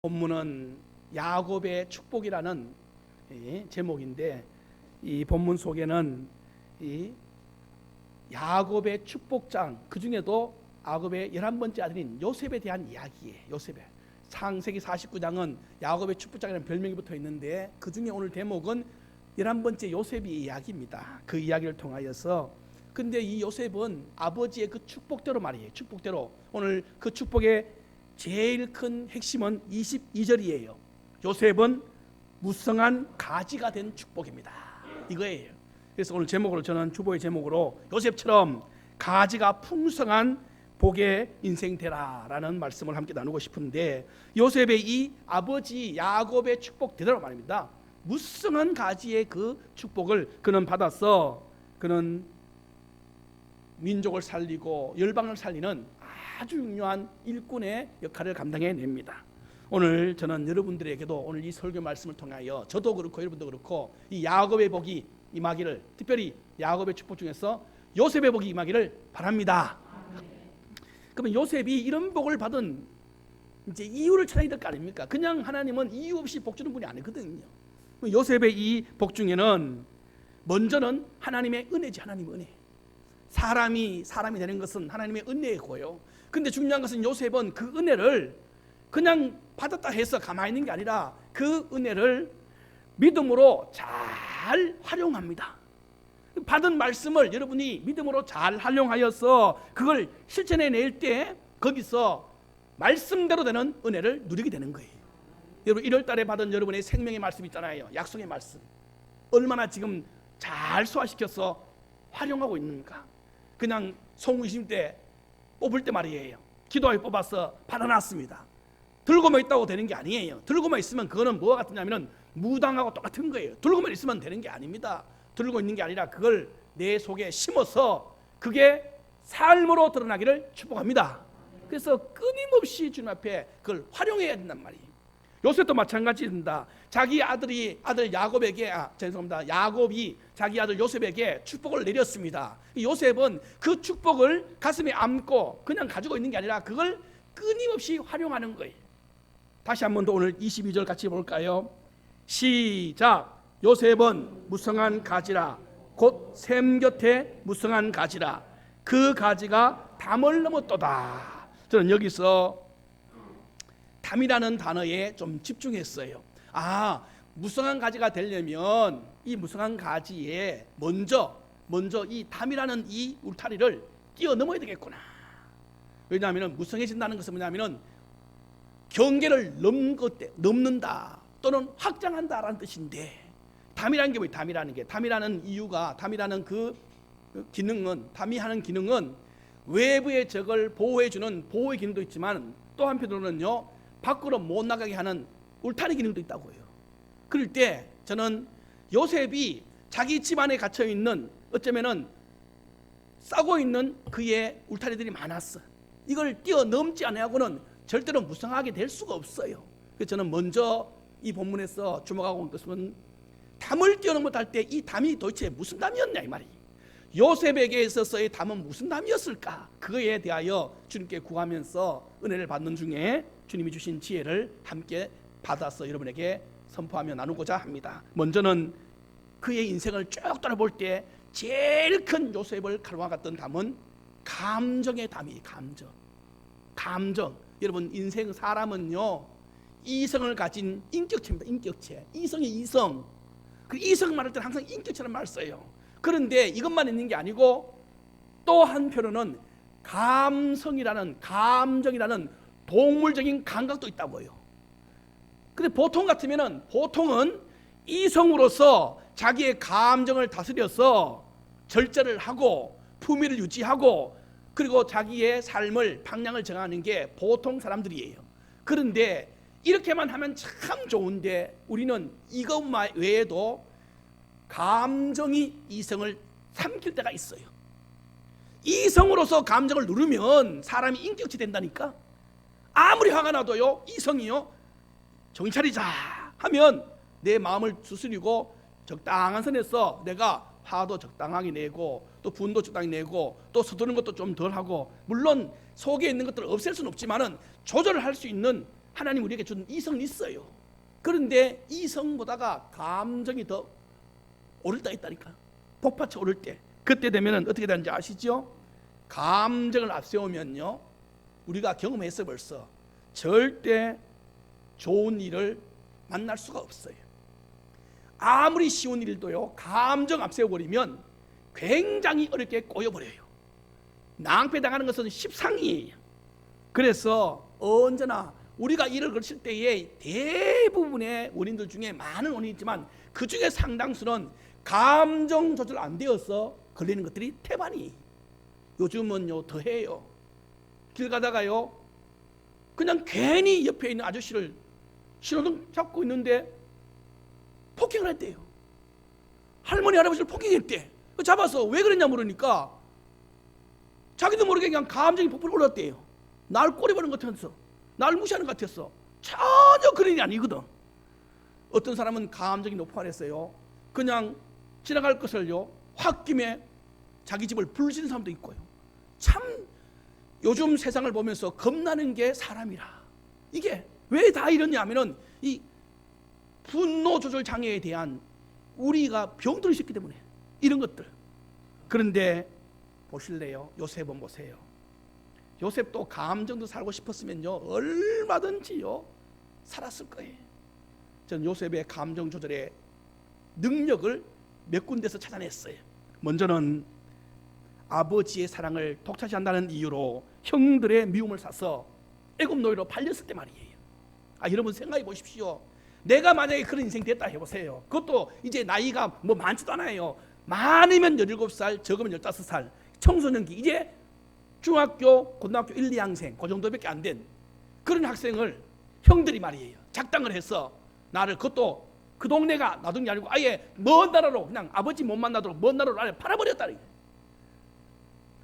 본문은 야곱의 축복이라는 제목인데, 이 본문 속에는 이 야곱의 축복장, 그 중에도 야곱의 11번째 아들인 요셉에 대한 이야기예요. 요셉의 창세기 49장은 야곱의 축복장이라는 별명이 붙어 있는데, 그 중에 오늘 대목은 11번째 요셉의 이야기입니다. 그 이야기를 통하여서, 근데 이 요셉은 아버지의 그 축복대로 말이에요. 축복대로. 오늘 그 축복의 제일 큰 핵심은 22절이에요. 요셉은 무성한 가지가 된 축복입니다. 이거예요. 그래서 오늘 제목으로, 저는 주보의 제목으로 요셉처럼 가지가 풍성한 복의 인생 되라라는 말씀을 함께 나누고 싶은데, 요셉의 이 아버지 야곱의 축복대로 말입니다. 무성한 가지의 그 축복을 그는 받아서 그는 민족을 살리고 열방을 살리는 아주 중요한 일꾼의 역할을 감당해냅니다. 오늘 저는 여러분들에게도 오늘 이 설교 말씀을 통하여 저도 그렇고 여러분도 그렇고 이 야곱의 복이 임하기를, 특별히 야곱의 축복 중에서 요셉의 복이 임하기를 바랍니다. 그러면 요셉이 이런 복을 받은 이제 이유를 찾아야 될 거 아닙니까? 그냥 하나님은 이유 없이 복 주는 분이 아니거든요. 요셉의 이 복 중에는 먼저는 하나님의 은혜지. 하나님의 은혜. 사람이 되는 것은 하나님의 은혜고요. 근데 중요한 것은 요셉은 그 은혜를 그냥 받았다 해서 가만히 있는 게 아니라 그 은혜를 믿음으로 잘 활용합니다. 받은 말씀을 여러분이 믿음으로 잘 활용하여서 그걸 실천해낼 때 거기서 말씀대로 되는 은혜를 누리게 되는 거예요. 여러분 1월달에 받은 여러분의 생명의 말씀 있잖아요. 약속의 말씀 얼마나 지금 잘 소화시켜서 활용하고 있는가. 그냥 송구심 때 뽑을 때 말이에요. 기도하여 뽑아서 받아놨습니다. 들고만 있다고 되는 게 아니에요. 들고만 있으면 그거는 뭐와 같으냐면 무당하고 똑같은 거예요. 들고만 있으면 되는 게 아닙니다. 들고 있는 게 아니라 그걸 내 속에 심어서 그게 삶으로 드러나기를 축복합니다. 그래서 끊임없이 주님 앞에 그걸 활용해야 된단 말이에요. 요셉도 마찬가지입니다. 자기 아들 야곱에게, 야곱이 자기 아들 요셉에게 축복을 내렸습니다. 요셉은 그 축복을 가슴에 안고 그냥 가지고 있는 게 아니라 그걸 끊임없이 활용하는 거예요. 다시 한 번 더 오늘 22절 같이 볼까요? 시작. 요셉은 무성한 가지라, 곧 샘 곁에 무성한 가지라, 그 가지가 담을 넘었도다. 저는 여기서 담이라는 단어에 좀 집중했어요. 무성한 가지가 되려면 이 무성한 가지에 먼저 이 담이라는 이 울타리를 뛰어넘어야 되겠구나. 왜냐하면 무성해진다는 것은 뭐냐면 경계를 넘는다 또는 확장한다라는 뜻인데, 담이라는 게 뭐예요? 담이라는 이유가, 담이라는 그 기능은, 담이 하는 기능은 외부의 적을 보호해주는 보호의 기능도 있지만 또 한편으로는요, 밖으로 못 나가게 하는 울타리 기능도 있다고 해요. 그럴 때 저는 요셉이 자기 집안에 갇혀있는, 어쩌면은 싸고 있는 그의 울타리들이 많았어. 이걸 뛰어넘지 않아야고는 절대로 무성하게 될 수가 없어요. 그래서 저는 먼저 이 본문에서 주목하고 온 것은 담을 뛰어넘었다 할 때 이 담이 도대체 무슨 담이었냐 이 말이에요. 요셉에게 있어서의 담은 무슨 담이었을까? 그거에 대하여 주님께 구하면서 은혜를 받는 중에 주님이 주신 지혜를 함께 받아서 여러분에게 선포하며 나누고자 합니다. 먼저는 그의 인생을 쭉 돌아볼 때 제일 큰 요셉을 갈망했던 담은 감정의 담이에요. 감정. 여러분 인생, 사람은요 이성을 가진 인격체입니다. 인격체. 이성. 그 이성 말할 때는 항상 인격체라는 말을 써요. 그런데 이것만 있는 게 아니고 또 한편으로는 감정이라는 동물적인 감각도 있다고요. 근데 보통은 이성으로서 자기의 감정을 다스려서 절제를 하고 품위를 유지하고 그리고 자기의 삶을 방향을 정하는 게 보통 사람들이에요. 그런데 이렇게만 하면 참 좋은데 우리는 이것 외에도 감정이 이성을 삼킬 때가 있어요. 이성으로서 감정을 누르면 사람이 인격체 된다니까. 아무리 화가 나도요, 이성이요, 정신 차리자 하면 내 마음을 추스리고 적당한 선에서 내가 화도 적당하게 내고 또 분도 적당히 내고 또 서두르는 것도 좀 덜하고, 물론 속에 있는 것들을 없앨 수는 없지만은 조절을 할 수 있는 하나님 우리에게 준 이성은 있어요. 그런데 이성보다가 감정이 더 오를 때가 있다니까. 복받쳐 오를 때. 그때 되면 어떻게 되는지 아시죠? 감정을 앞세우면요, 우리가 경험했어 벌써, 절대 좋은 일을 만날 수가 없어요. 아무리 쉬운 일도요, 감정 앞세워버리면 굉장히 어렵게 꼬여버려요. 낭패당하는 것은 십상이에요. 그래서 언제나 우리가 일을 걸칠 때에 대부분의 원인들 중에, 많은 원인이 있지만 그 중에 상당수는 감정 조절 안 되어서 걸리는 것들이 태반이에요. 요즘은요 더해요. 길 가다가요 그냥 괜히 옆에 있는 아저씨를 신호등 잡고 있는데 폭행을 했대요. 할머니 할아버지를 폭행했대. 잡아서 왜 그랬냐 물으니까 자기도 모르게 그냥 감정이 폭풍 올랐대요. 날 꼬리보는 것 같았어. 날 무시하는 것 같았어. 전혀 그런 일이 아니거든. 어떤 사람은 감정이 높아했어요. 그냥 지나갈 것을요 홧김에 자기 집을 불지는 사람도 있고요. 참 요즘 세상을 보면서 겁나는 게 사람이라. 이게 왜 다 이러냐 하면은 이 분노 조절 장애에 대한 우리가 병들어 있기 때문에 이런 것들. 그런데 보실래요? 요셉은 보세요. 요셉도 감정도 살고 싶었으면요 얼마든지요 살았을 거예요. 저는 요셉의 감정 조절의 능력을 몇 군데서 찾아냈어요. 먼저는 아버지의 사랑을 독차지한다는 이유로 형들의 미움을 사서 애굽 노예로 팔렸을 때 말이에요. 여러분 생각해 보십시오. 내가 만약에 그런 인생 됐다 해보세요. 그것도 이제 나이가 뭐 많지도 않아요. 많으면 17살, 적으면 15살 청소년기, 이제 중학교, 고등학교 1, 2학생 그 정도밖에 안 된 그런 학생을 형들이 말이에요 작당을 해서 나를, 그것도 그 동네가 놔둔 게 아니고 아예 먼 나라로, 그냥 아버지 못 만나도록 먼 나라로 나를 팔아버렸다.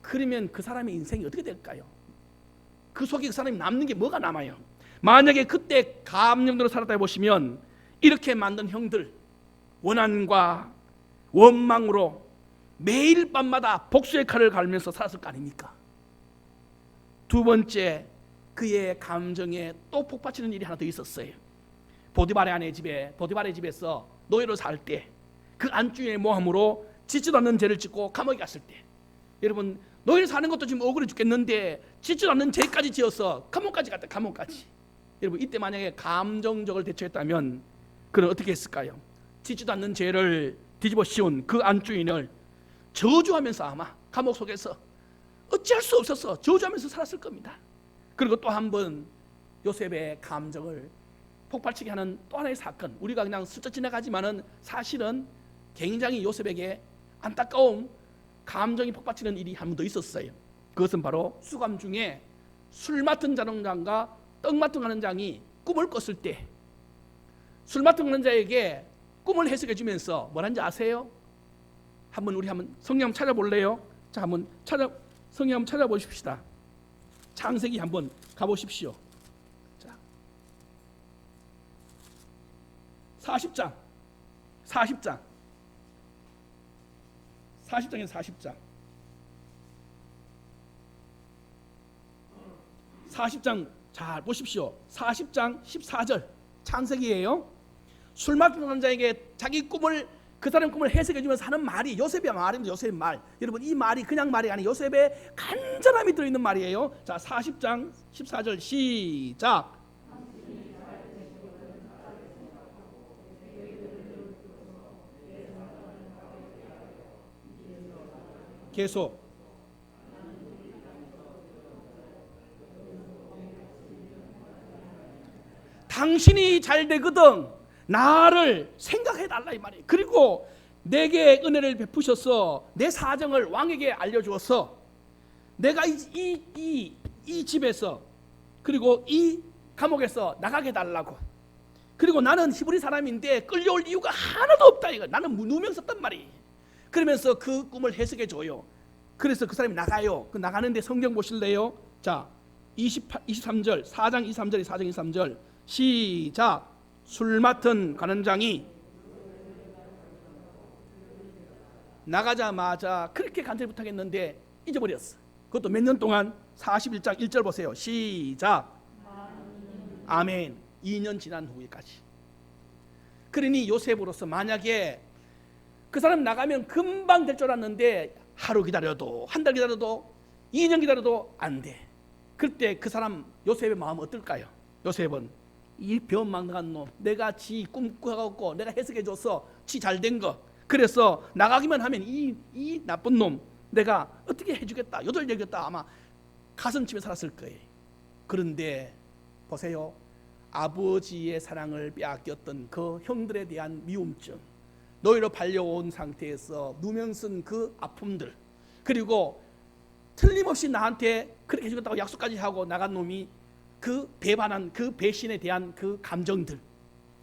그러면 그 사람의 인생이 어떻게 될까요? 그 속에 그 사람이 남는 게 뭐가 남아요? 만약에 그때 감정대로 살았다 해보시면 이렇게 만든 형들 원한과 원망으로 매일 밤마다 복수의 칼을 갈면서 살았을 거 아닙니까? 두 번째, 그의 감정에 또 폭받치는 일이 하나 더 있었어요. 보디발의 아내 집에, 보디발의 집에서 노예로 살 때 그 안주인의 모함으로 짓지도 않는 죄를 짓고 감옥에 갔을 때, 여러분 노예로 사는 것도 지금 억울해 죽겠는데 짓지도 않는 죄까지 지어서 감옥까지 갔다. 감옥까지. 여러분 이때 만약에 감정적으로 대처했다면 그는 어떻게 했을까요? 짓지도 않는 죄를 뒤집어 씌운 그 안주인을 저주하면서 아마 감옥 속에서 어찌할 수 없어서 저주하면서 살았을 겁니다. 그리고 또 한 번 요셉의 감정을 폭발치게 하는 또 하나의 사건, 우리가 그냥 스쳐 지나가지만은 사실은 굉장히 요셉에게 안타까운 감정이 폭발치는 일이 한 번 더 있었어요. 그것은 바로 수감 중에 술 맡은 잔원장과 떡 맡은 간원장이 꿈을 꿨을 때 술 맡은 간원장에게 꿈을 해석해 주면서 뭐라는지 아세요? 우리 한번 성경 한번 찾아볼래요? 자, 성경 한번 찾아보십시다. 창세기 한번 가보십시오. 자, 40장에 40장 40장 잘 보십시오. 40장 14절 창세기예요. 술 맡은 남자에게 자기 꿈을, 그 사람 꿈을 해석해 주면서 하는 말이 요셉의 말입니다. 요셉의 말. 여러분 이 말이 그냥 말이 아니에요. 요셉의 간절함이 들어있는 말이에요. 자, 40장 14절 시작. 계속. 당신이 잘 되거든 나를 생각해 달라 이 말이에요. 그리고 내게 은혜를 베푸셔서 내 사정을 왕에게 알려주어서 내가 이 집에서 그리고 이 감옥에서 나가게 달라고. 그리고 나는 히브리 사람인데 끌려올 이유가 하나도 없다 이거. 나는 누명 썼단 말이에요. 그러면서 그 꿈을 해석해 줘요. 그래서 그 사람이 나가요. 그 나가는데 성경 보실래요? 자, 23절 4장 23절이 4장 23절 시작. 술 맡은 간원장이 나가자마자 그렇게 간절히 부탁했는데 잊어버렸어. 그것도 몇 년 동안. 41장 1절 보세요. 시작. 아멘. 2년 지난 후에까지. 그러니 요셉으로서 만약에 그 사람 나가면 금방 될 줄 알았는데 하루 기다려도, 한 달 기다려도, 2년 기다려도 안 돼. 그때 그 사람 요셉의 마음은 어떨까요? 요셉은 이 변망당한 놈, 내가 지 꿈꿔갖고 내가 해석해줘서 지 잘된 거, 그래서 나가기만 하면 이 나쁜 놈 내가 어떻게 해주겠다, 요절여겼다 아마 가슴집에 살았을 거예요. 그런데 보세요, 아버지의 사랑을 빼앗겼던 그 형들에 대한 미움증, 노예로 팔려온 상태에서 누명 쓴 그 아픔들, 그리고 틀림없이 나한테 그렇게 해주겠다고 약속까지 하고 나간 놈이 그 배반한 그 배신에 대한 그 감정들.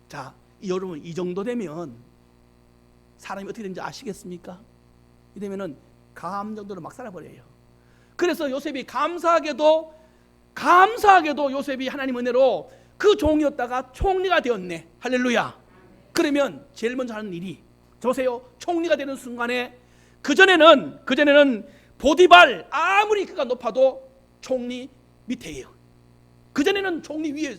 자, 여러분, 이 정도 되면 사람이 어떻게 되는지 아시겠습니까? 이 되면은 감정대로 막 살아버려요. 그래서 요셉이 감사하게도 요셉이 하나님 은혜로 그 종이었다가 총리가 되었네. 할렐루야. 그러면 제일 먼저 하는 일이, 보세요, 총리가 되는 순간에 그전에는 보디발 아무리 그가 높아도 총리 밑에예요. 그전에는 총리 위에,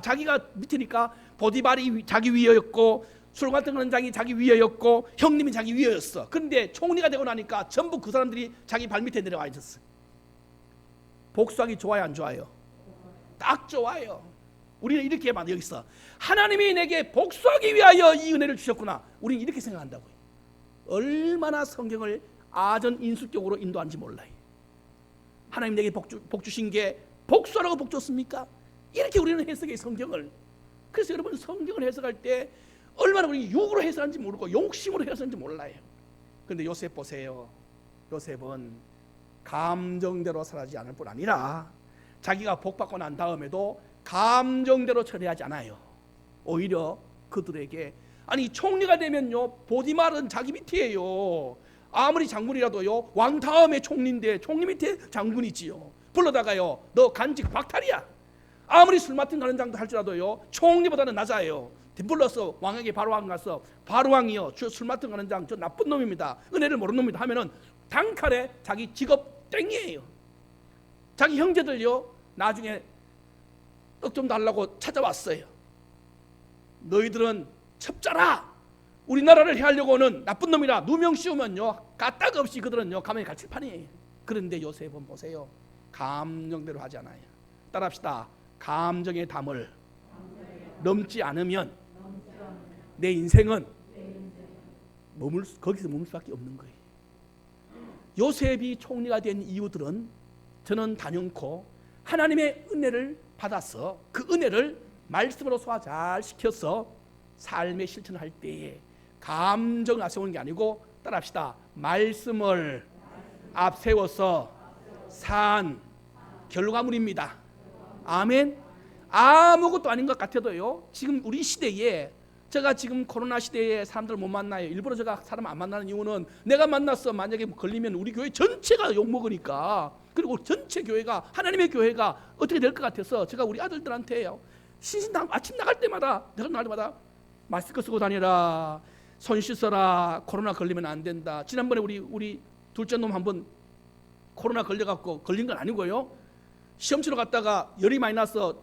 자기가 밑이니까 보디발이 자기 위에였고, 술 같은 거는 자기 위에였고, 형님이 자기 위에였어. 그런데 총리가 되고 나니까 전부 그 사람들이 자기 발 밑에 내려와 있었어. 복수하기 좋아요, 안 좋아요? 딱 좋아요. 우리는 이렇게 만 여기서 하나님이 내게 복수하기 위하여 이 은혜를 주셨구나, 우리는 이렇게 생각한다고요. 얼마나 성경을 아전인수격으로 인도하는지 몰라요. 하나님 내게 복 주신 게 복수하라고 복 줬습니까? 이렇게 우리는 해석해요, 성경을. 그래서 여러분, 성경을 해석할 때 얼마나 우리 육으로 해석하는지 모르고 욕심으로 해석하는지 몰라요. 그런데 요셉 보세요. 요셉은 감정대로 살아지 않을 뿐 아니라 자기가 복받고 난 다음에도 감정대로 처리하지 않아요. 오히려 그들에게, 아니 총리가 되면요, 보디말은 자기 밑이에요. 아무리 장군이라도요, 왕 다음에 총리인데 총리 밑에 장군이지요. 불러다가요, 너 간직 박탈이야. 아무리 술 맡은 가는 장도 할지라도요, 총리보다는 낮아요. 불러서 왕에게 바로왕 가서, 바로왕이요, 술 맡은 가는 장 저 나쁜 놈입니다, 은혜를 모르는 놈입니다 하면은 단칼에 자기 직업 땡이에요. 자기 형제들요, 나중에 떡 좀 달라고 찾아왔어요. 너희들은 첩자라, 우리나라를 해하려고는 나쁜 놈이라 누명 씌우면요, 까딱 없이 그들은요 가만히 갈 칠판이에요. 그런데 요셉은 보세요, 감정대로 하지 않아요. 따라합시다. 감정의 담을 넘지 않으면 내 인생은 거기서 머물 수밖에 없는 거예요. 요셉이 총리가 된 이유들은 저는 단연코 하나님의 은혜를 받아서 그 은혜를 말씀으로 소화 잘 시켜서 삶의 실천을 할 때에 감정을 앞세우는 게 아니고, 따라합시다. 말씀을 앞세워서 산 결과물입니다. 아멘. 아무것도 아닌 것 같아도요, 지금 우리 시대에, 제가 지금 코로나 시대에 사람들을 못 만나요. 일부러 제가 사람 안 만나는 이유는 내가 만나서 만약에 걸리면 우리 교회 전체가 욕먹으니까, 그리고 전체 교회가, 하나님의 교회가 어떻게 될 것 같아서 제가 우리 아들들한테요, 신신당 아침 나갈 때마다 마스크 쓰고 다니라, 손 씻어라, 코로나 걸리면 안 된다. 지난번에 우리 둘째 놈 한번 코로나 걸려갖고, 걸린 건 아니고요, 시험 치러 갔다가 열이 많이 나서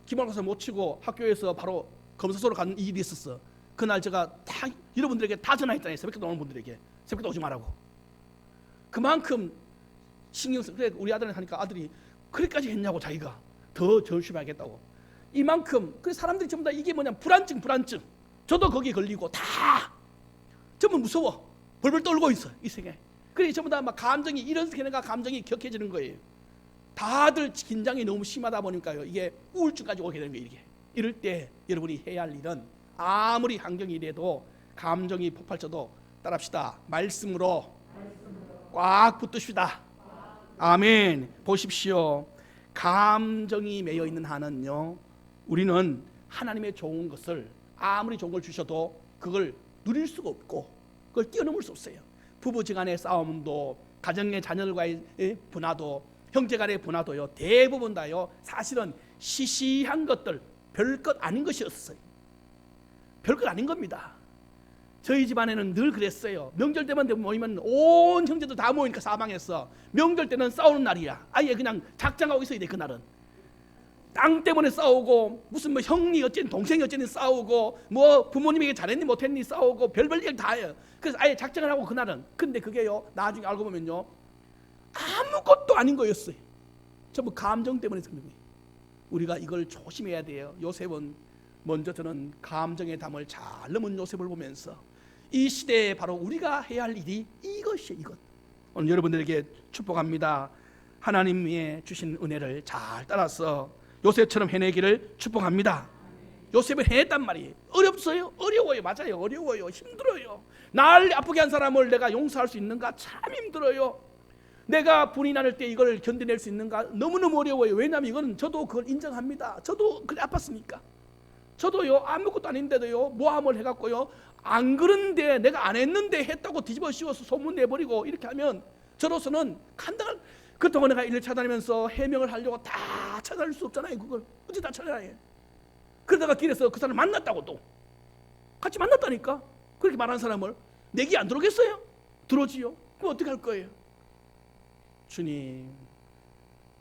기말고사 못 치고 학교에서 바로 검사소로 간 일이 있었어. 그날 제가 다 여러분들에게 다 전화했잖아요. 새벽에 오는 분들에게 새벽에 오지 말라고. 그만큼 신경 쓰. 그래, 우리 아들한테 하니까 아들이 그렇게까지 했냐고, 자기가 더 조심하겠다고. 이만큼. 그 사람들이 전부 다 이게 뭐냐, 불안증. 저도 거기에 걸리고 다 전부 무서워. 벌벌 떨고 있어, 이 생에. 그래, 전부 다 막 감정이, 이런 생애가 감정이 격해지는 거예요. 다들 긴장이 너무 심하다 보니까요, 이게 우울증까지 오게 되는 거예요. 이럴 때 여러분이 해야 할 일은, 아무리 환경이 이래도 감정이 폭발쳐도 따라합시다. 말씀으로 꽉 붙드시다. 아멘. 보십시오. 감정이 매여 있는 한은요, 우리는 하나님의 좋은 것을, 아무리 좋은 걸 주셔도 그걸 누릴 수가 없고 그걸 뛰어넘을 수 없어요. 부부지간의 싸움도, 가정의 자녀들과의 분화도, 형제간의 분화도요, 대부분 다요 사실은 시시한 것들, 별것 아닌 것이었어요. 별것 아닌 겁니다. 저희 집안에는 늘 그랬어요. 명절 때만 모이면 온 형제들 다 모이니까 사방에서, 명절 때는 싸우는 날이야. 아예 그냥 작정하고 있어야 돼. 그날은 땅 때문에 싸우고 무슨 뭐 형이 어쨌든 동생이 어쨌든 싸우고 뭐 부모님에게 잘했니 못했니 싸우고 별별 얘기 다 해요. 그래서 아예 작정을 하고 그날은. 근데 그게요 나중에 알고 보면요 아무것도 아닌 거였어요. 전부 감정 때문에 생긴 거예요. 우리가 이걸 조심해야 돼요. 요셉은 먼저 저는 감정의 담을 잘 넘은 요셉을 보면서 이 시대에 바로 우리가 해야 할 일이 이것이에요. 이것. 오늘 여러분들에게 축복합니다. 하나님의 주신 은혜를 잘 따라서 요셉처럼 해내기를 축복합니다. 요셉은 해냈단 말이에요. 어렵어요? 어려워요. 맞아요. 어려워요. 힘들어요. 날 아프게 한 사람을 내가 용서할 수 있는가? 참 힘들어요. 내가 분이 나를 때 이걸 견뎌낼 수 있는가? 너무너무 어려워요. 왜냐하면 이거는 저도 그걸 인정합니다. 저도 그래 아팠으니까. 저도요 아무것도 아닌데도요 모함을 해갖고요 안 그런데 내가 안 했는데 했다고 뒤집어 씌워서 소문 내버리고 이렇게 하면 저로서는 감당할. 그동안 내가 일을 찾아다니면서 해명을 하려고 다 찾아낼 수 없잖아요. 그걸 어찌 다 찾아내요. 그러다가 길에서 그 사람을 만났다고 또 같이 만났다니까. 그렇게 말하는 사람을 내기 안 들어오겠어요? 들어오지요. 그럼 어떻게 할 거예요? 주님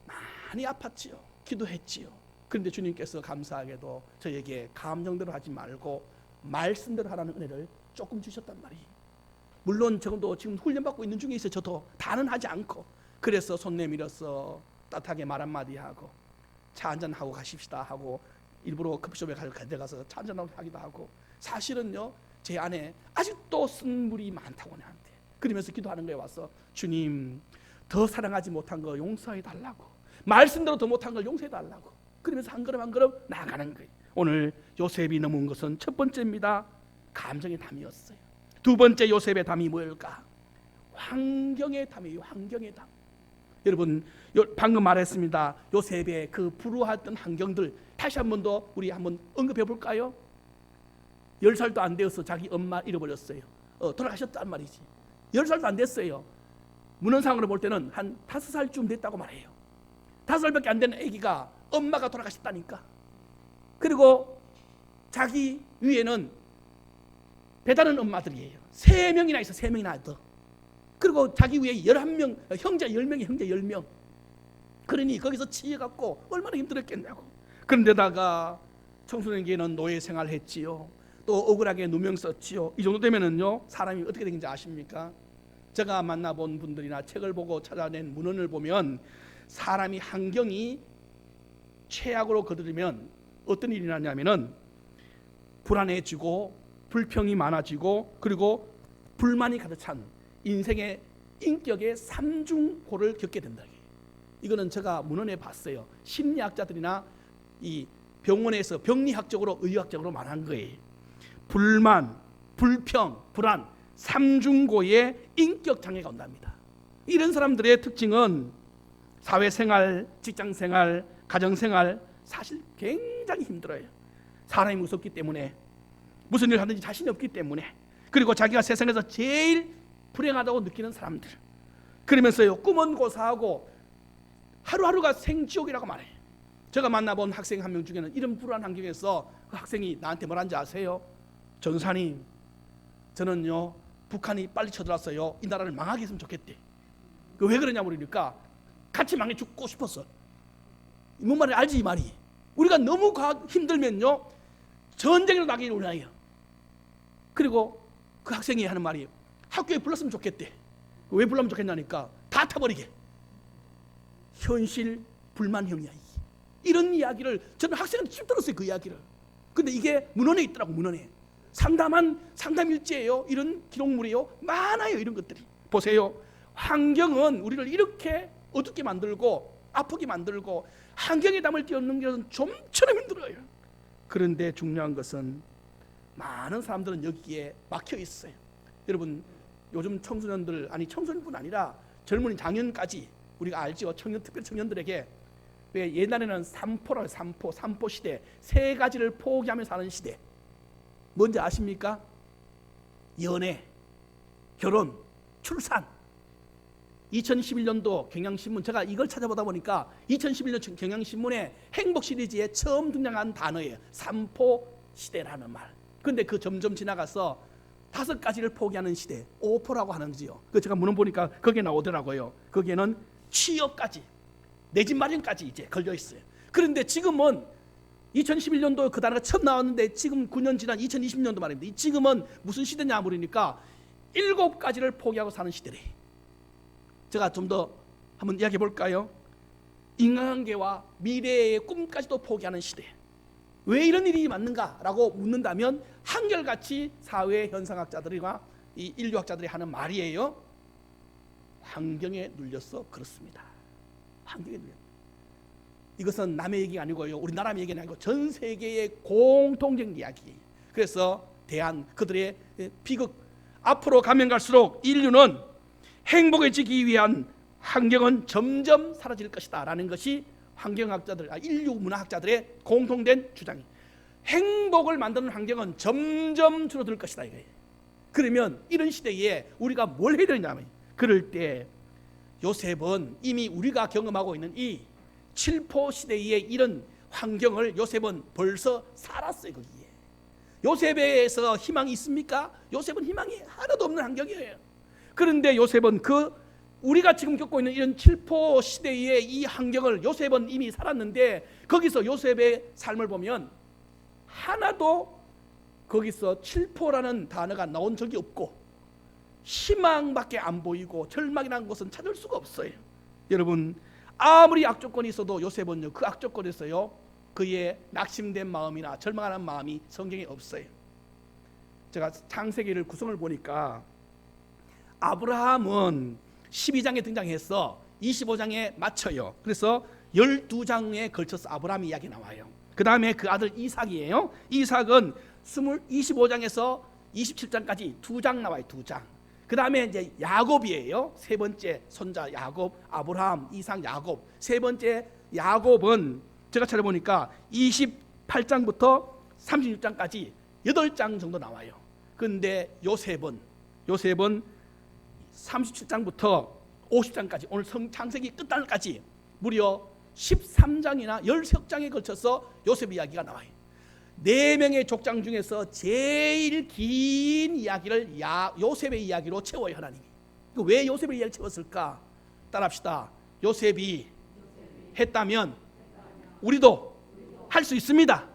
많이 아팠지요. 기도했지요. 그런데 주님께서 감사하게도 저에게 감정대로 하지 말고 말씀대로 하라는 은혜를 조금 주셨단 말이에요. 물론 지금도 지금 훈련받고 있는 중에 있어요. 저도 다는 하지 않고. 그래서 손 내밀어서 따뜻하게 말 한마디 하고 차 한잔하고 가십시다 하고 일부러 커피숍에 가져가서 차 한잔하고 하기도 하고. 사실은요 제 안에 아직도 쓴 물이 많다고 나한테 그러면서 기도하는 거에 와서 주님 더 사랑하지 못한 거 용서해 달라고, 말씀대로 더 못한 걸 용서해 달라고. 그러면서 한 걸음 한 걸음 나아가는 거예요. 오늘 요셉이 넘은 것은 첫 번째입니다. 감정의 담이었어요. 두 번째 요셉의 담이 뭘까? 환경의 담이에요. 환경의 담. 여러분 방금 말했습니다. 요셉의 그 불우했던 환경들 다시 한 번 더 우리 한번 언급해 볼까요? 10살도 안 되어서 자기 엄마 잃어버렸어요. 돌아가셨단 말이지. 10살도 안 됐어요. 문헌상으로 볼 때는 한 5살쯤 됐다고 말해요. 5살밖에 안 되는 아기가 엄마가 돌아가셨다니까. 그리고 자기 위에는 배다른 엄마들이에요. 3명이나 있어. 3명이나 더. 그리고 자기 위에 11명 형제 10명이 형제 10명. 그러니 거기서 치여갖고 얼마나 힘들었겠냐고. 그런데다가 청소년기에는 노예 생활했지요. 또 억울하게 누명 썼지요. 이 정도 되면은요 사람이 어떻게 되는지 아십니까? 제가 만나본 분들이나 책을 보고 찾아낸 문헌을 보면 사람이 환경이 최악으로 거들으면 어떤 일이 나냐면은 불안해지고 불평이 많아지고 그리고 불만이 가득 찬 인생의 인격의 삼중고를 겪게 된다. 이거는 제가 문헌에 봤어요. 심리학자들이나 이 병원에서 병리학적으로 의학적으로 말한 거예요. 불만, 불평, 불안, 삼중고의 인격 장애가 온답니다. 이런 사람들의 특징은 사회생활, 직장생활, 가정생활 사실 굉장히 힘들어요. 사람이 무섭기 때문에, 무슨 일을 하든지 자신이 없기 때문에, 그리고 자기가 세상에서 제일 불행하다고 느끼는 사람들. 그러면서요 꿈은 고사하고 하루하루가 생지옥이라고 말해요. 제가 만나본 학생 한 명 중에는 이런 불안한 환경에서 그 학생이 나한테 뭐라는지 아세요? 전사님, 저는요 북한이 빨리 쳐들어왔어요. 이 나라를 망하게 했으면 좋겠대. 왜 그러냐고 그러니까 같이 망해 죽고 싶었어. 뭔 말인지 알지 이 말이. 우리가 너무 힘들면요 전쟁으로 나기 원해요. 그리고 그 학생이 하는 말이 학교에 불렀으면 좋겠대. 왜 불러면 좋겠냐니까 다 타버리게. 현실 불만형이야. 이런 이야기를 저는 학생한테 쭉 들었어요. 그 이야기를. 근데 이게 문헌에 있더라고. 문헌에 상담일지예요. 이런 기록물이요 많아요. 이런 것들이. 보세요. 환경은 우리를 이렇게 어둡게 만들고 아프게 만들고 환경에 담을 띄우는 것은 좀처럼 힘들어요. 그런데 중요한 것은 많은 사람들은 여기에 막혀 있어요. 여러분 요즘 청소년들, 아니 청소년뿐 아니라 젊은이 장년까지 우리가 알죠. 특별히 청년들에게 왜 옛날에는 삼포라 삼포 시대, 3가지를 포기하며 사는 시대. 뭔지 아십니까? 연애, 결혼, 출산. 2011년도 경향신문, 제가 이걸 찾아보다 보니까 2011년 경향신문의 행복 시리즈에 처음 등장한 단어예요. 삼포 시대라는 말. 그런데 그 점점 지나가서 5가지를 포기하는 시대, 5포라고 하는지요. 그 제가 문헌 보니까 거기에 나오더라고요. 거기에는 취업까지, 내 집 마련까지 이제 걸려 있어요. 그런데 지금은 2011년도 그 단어가 처음 나왔는데 지금 9년 지난 2020년도 말입니다. 지금은 무슨 시대냐 물으니까 7가지를 포기하고 사는 시대래. 제가 좀 더 한번 이야기해 볼까요? 인간관계와 미래의 꿈까지도 포기하는 시대. 왜 이런 일이 맞는가라고 묻는다면 한결같이 사회 현상학자들과 이 인류학자들이 하는 말이에요. 환경에 눌려서 그렇습니다. 환경에 눌려. 이것은 남의 얘기가 아니고요, 우리나라 얘기가 아니고 전 세계의 공통적 이야기예요. 그래서 그들의 비극, 앞으로 가면 갈수록 인류는 행복해지기 위한 환경은 점점 사라질 것이다 라는 것이 환경학자들, 인류 문화학자들의 공통된 주장이에요. 행복을 만드는 환경은 점점 줄어들 것이다 이거예요. 그러면 이런 시대에 우리가 뭘 해야 되냐면, 그럴 때 요셉은 이미 우리가 경험하고 있는 이 칠포 시대의 이런 환경을 요셉은 벌써 살았어요. 거기에 요셉에서 희망이 있습니까? 요셉은 희망이 하나도 없는 환경이에요. 그런데 요셉은 우리가 지금 겪고 있는 이런 칠포 시대의 이 환경을 요셉은 이미 살았는데, 거기서 요셉의 삶을 보면 하나도 거기서 칠포라는 단어가 나온 적이 없고 희망밖에 안 보이고 절망이라는 것은 찾을 수가 없어요. 여러분, 아무리 악조건이 있어도 요셉은요, 그 악조건에서요 그의 낙심된 마음이나 절망하는 마음이 성경에 없어요. 제가 창세기를 구성을 보니까 아브라함은 12장에 등장해서 25장에 맞춰요. 그래서 12장에 걸쳐서 아브라함 이야기 나와요. 그 다음에 그 아들 이삭이에요. 이삭은 25장에서 27장까지 2장 나와요. 2장. 그 다음에 이제 야곱이에요. 세 번째 손자 야곱, 아브라함, 이삭, 야곱. 세 번째 야곱은 제가 찾아보니까 28장부터 36장까지 8장 정도 나와요. 그런데 요셉은 37장부터 50장까지, 오늘 창세기 끝단까지 무려 13장이나 13장에 걸쳐서 요셉 이야기가 나와요. 4명의 족장 중에서 제일 긴 이야기를 요셉의 이야기로 채워요, 하나님이. 왜 요셉의 이야기를 채웠을까? 따라합시다. 요셉이 했다면 우리도 할 수 있습니다.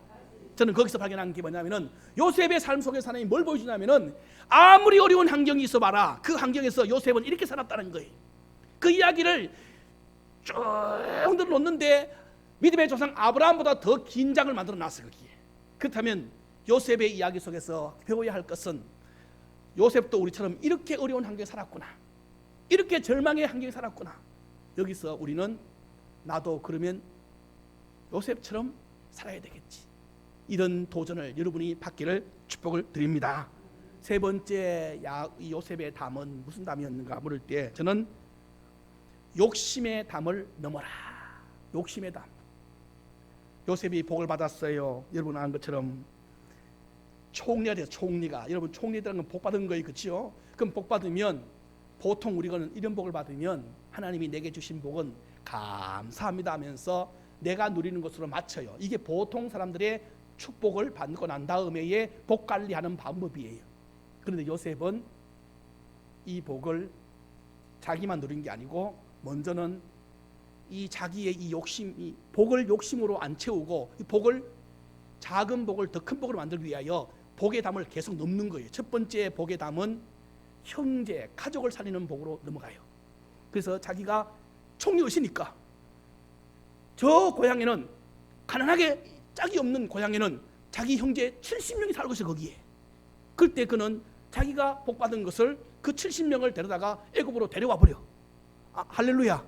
저는 거기서 발견한 게 뭐냐면은, 요셉의 삶 속에서 하나님이 뭘 보여주냐면은, 아무리 어려운 환경이 있어 봐라, 그 환경에서 요셉은 이렇게 살았다는 거예요. 그 이야기를 쭉 들어놓는데 믿음의 조상 아브라함보다 더 긴 장을 만들어 놨어요, 거기에. 그렇다면 요셉의 이야기 속에서 배워야 할 것은, 요셉도 우리처럼 이렇게 어려운 환경에 살았구나, 이렇게 절망의 환경에 살았구나. 여기서 우리는 나도 그러면 요셉처럼 살아야 되겠지, 이런 도전을 여러분이 받기를 축복을 드립니다. 세 번째 요셉의 담은 무슨 담이었는가 물을 때, 저는 욕심의 담을 넘어라. 욕심의 담. 요셉이 복을 받았어요. 여러분 아는 것처럼 총리가 돼요. 총리가. 여러분 총리라는 건 복 받은 거예요, 그렇죠? 그럼 복 받으면, 보통 우리가 이런 복을 받으면 하나님이 내게 주신 복은 감사합니다 하면서 내가 누리는 것으로 맞춰요. 이게 보통 사람들의 축복을 받고 난 다음에 복 관리하는 방법이에요. 그런데 요셉은 이 복을 자기만 누린 게 아니고, 먼저는 이 자기의 이 욕심, 이 복을 욕심으로 안 채우고, 이 복을, 작은 복을 더 큰 복으로 만들기 위하여 복의 담을 계속 넘는 거예요. 첫 번째 복의 담은 형제, 가족을 살리는 복으로 넘어가요. 그래서 자기가 총리의시니까 저 고향에는, 가난하게 짝이 없는 고향에는 자기 형제 70명이 살고 있어요, 거기에. 그때 그는 자기가 복받은 것을, 그 70명을 데려다가 애굽으로 데려와 버려. 할렐루야.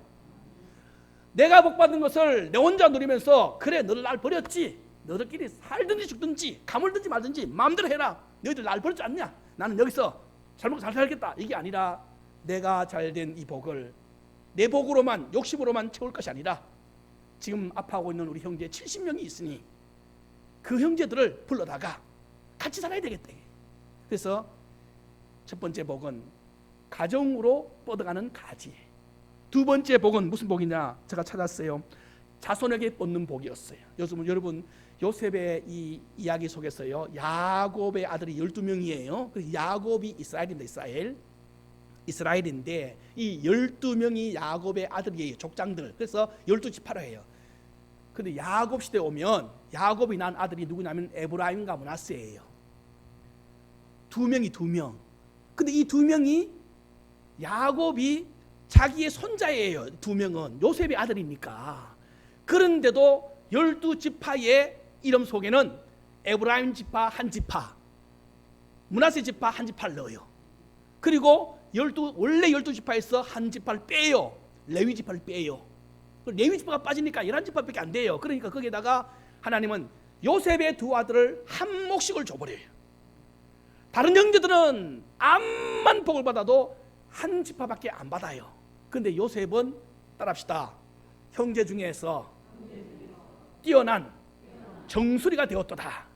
내가 복받은 것을 내 혼자 누리면서, 그래 너를 날 버렸지, 너들끼리 살든지 죽든지 가물든지 말든지 마음대로 해라, 너희들 날 버렸지 않냐, 나는 여기서 잘 먹고 잘 살겠다, 이게 아니라, 내가 잘된 이 복을 내 복으로만, 욕심으로만 채울 것이 아니라, 지금 아파하고 있는 우리 형제 70명이 있으니 그 형제들을 불러다가 같이 살아야 되겠다. 그래서 첫 번째 복은 가정으로 뻗어가는 가지. 두 번째 복은 무슨 복이냐, 제가 찾았어요. 자손에게 뻗는 복이었어요. 여러분 요셉의 이 이야기 속에서요, 야곱의 아들이 12명이에요. 그래서 야곱이 이스라엘입니다. 이스라엘인데 이 12명이 야곱의 아들이에요. 족장들. 그래서 12지파로 해요. 근데 야곱 시대에 오면 야곱이 낳은 아들이 누구냐면 에브라임과 므낫세예요. 두 명이. 근데 이 두 명이 야곱이 자기의 손자예요. 두 명은 요셉의 아들이니까. 그런데도 12지파의 이름 속에는 에브라임 지파 한 지파, 므낫세 지파 한 지파를 넣어요. 그리고 원래 12지파에서 한 지파를 빼요. 레위 지파를 빼요. 레위 지파가 빠지니까 11지파밖에 안 돼요. 그러니까 거기에다가 하나님은 요셉의 두 아들을 한 몫씩을 줘버려요. 다른 형제들은 암만 복을 받아도 한 지파밖에 안 받아요. 근데 요셉은 따라합시다. 형제 중에서 뛰어난 정수리가 되었도다.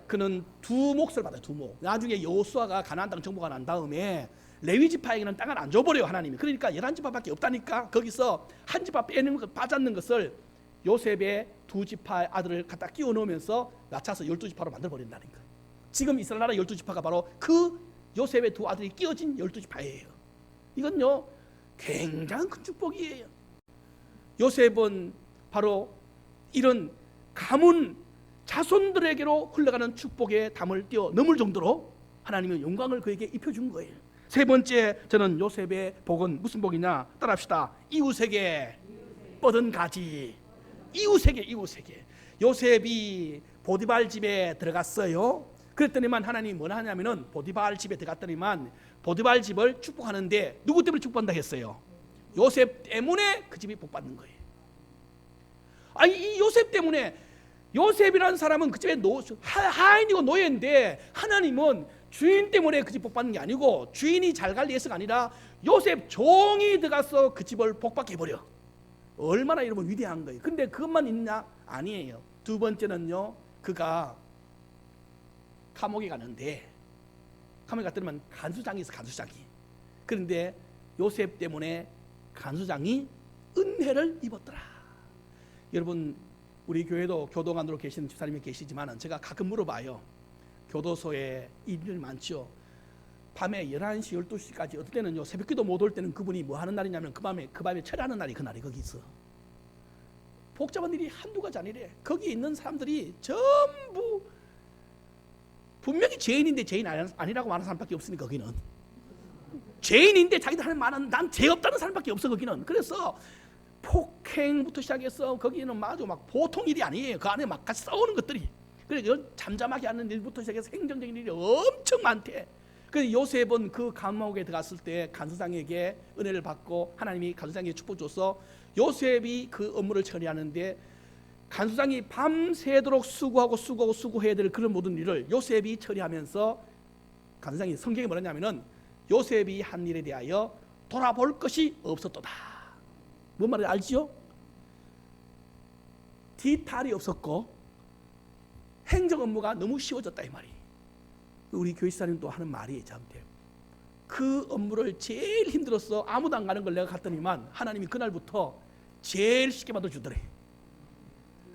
그는 두 몫을 받아요. 두 몫. 나중에 여호수아가 가나안 땅 정복가 난 다음에 레위 지파에게는 땅을 안 줘버려요. 하나님이. 그러니까 11지파밖에 없다니까 거기서 한 지파 빼는 것, 빠졌는 것을 요셉의 두 지파의 아들을 갖다 끼워 넣으면서 낮춰서 12지파로 만들어버린다는 거예요. 지금 이스라엘 나라 12지파가 바로 그 요셉의 두 아들이 끼워진 12지파예요. 이건요 굉장히 큰 축복이에요. 요셉은 바로 이런 가문 자손들에게로 흘러가는 축복의 담을 띄워 넘을 정도로 하나님의 영광을 그에게 입혀준 거예요. 세 번째, 저는 요셉의 복은 무슨 복이냐? 따라합시다. 이웃에게 뻗은 가지. 이웃에게. 요셉이 보디발 집에 들어갔어요. 그랬더니만 하나님이 뭐라 하냐면은 보디발 집에 들어갔더니만 보디발 집을 축복하는데 누구 때문에 축복한다 했어요? 요셉 때문에 그 집이 복받는 거예요. 아니 이 요셉 때문에, 요셉이라는 사람은 그 집의 하인이고 노예인데 하나님은 주인 때문에 그 집 복받는 게 아니고 주인이 잘 관리해서가 아니라 요셉 종이 들어가서 그 집을 복받게 해버려. 얼마나 여러분 위대한 거예요. 근데 그것만 있냐? 아니에요. 두 번째는요, 그가 감옥에 가는데, 감옥에 갔더니만 간수장이 있어. 간수장이. 그런데 요셉 때문에 간수장이 은혜를 입었더라. 여러분 우리 교회도 교도관으로 계시는 집사님이 계시지만 제가 가끔 물어봐요. 교도소에 일들 많죠. 밤에 11시 12시까지 어떨 때는요 새벽기도 못 올 때는 그분이 뭐 하는 날이냐면 그 밤에 철회하는 날이 그날이 거기 있어. 복잡한 일이 한두 가지 아니래. 거기 있는 사람들이 전부 분명히 죄인인데 죄인 아니라고 말하는 사람밖에 없으니까 거기는 죄인인데 자기들 하는 말은 난 죄 없다는 사람밖에 없어 거기는. 그래서 폭행부터 시작해서 거기는 아주 막 보통 일이 아니에요. 그 안에 막 같이 싸우는 것들이. 그래서 잠잠하게 하는 일부터 시작해서 행정적인 일이 엄청 많대. 그래서 요셉은 그 감옥에 들어갔을 때 간수장에게 은혜를 받고 하나님이 간수장에게 축복 줘서 요셉이 그 업무를 처리하는데 간수장이 밤새도록 수고해야 될 그런 모든 일을 요셉이 처리하면서 간수장이 성경에 뭐라냐면은 요셉이 한 일에 대하여 돌아볼 것이 없었도다. 뭔 말인지 알지요? 뒤탈이 없었고 행정 업무가 너무 쉬워졌다 이 말이. 우리 교회사님도 하는 말이 저한테 그 업무를 제일 힘들었어. 아무도 안 가는 걸 내가 갔더니만 하나님이 그날부터 제일 쉽게 만들어주더래.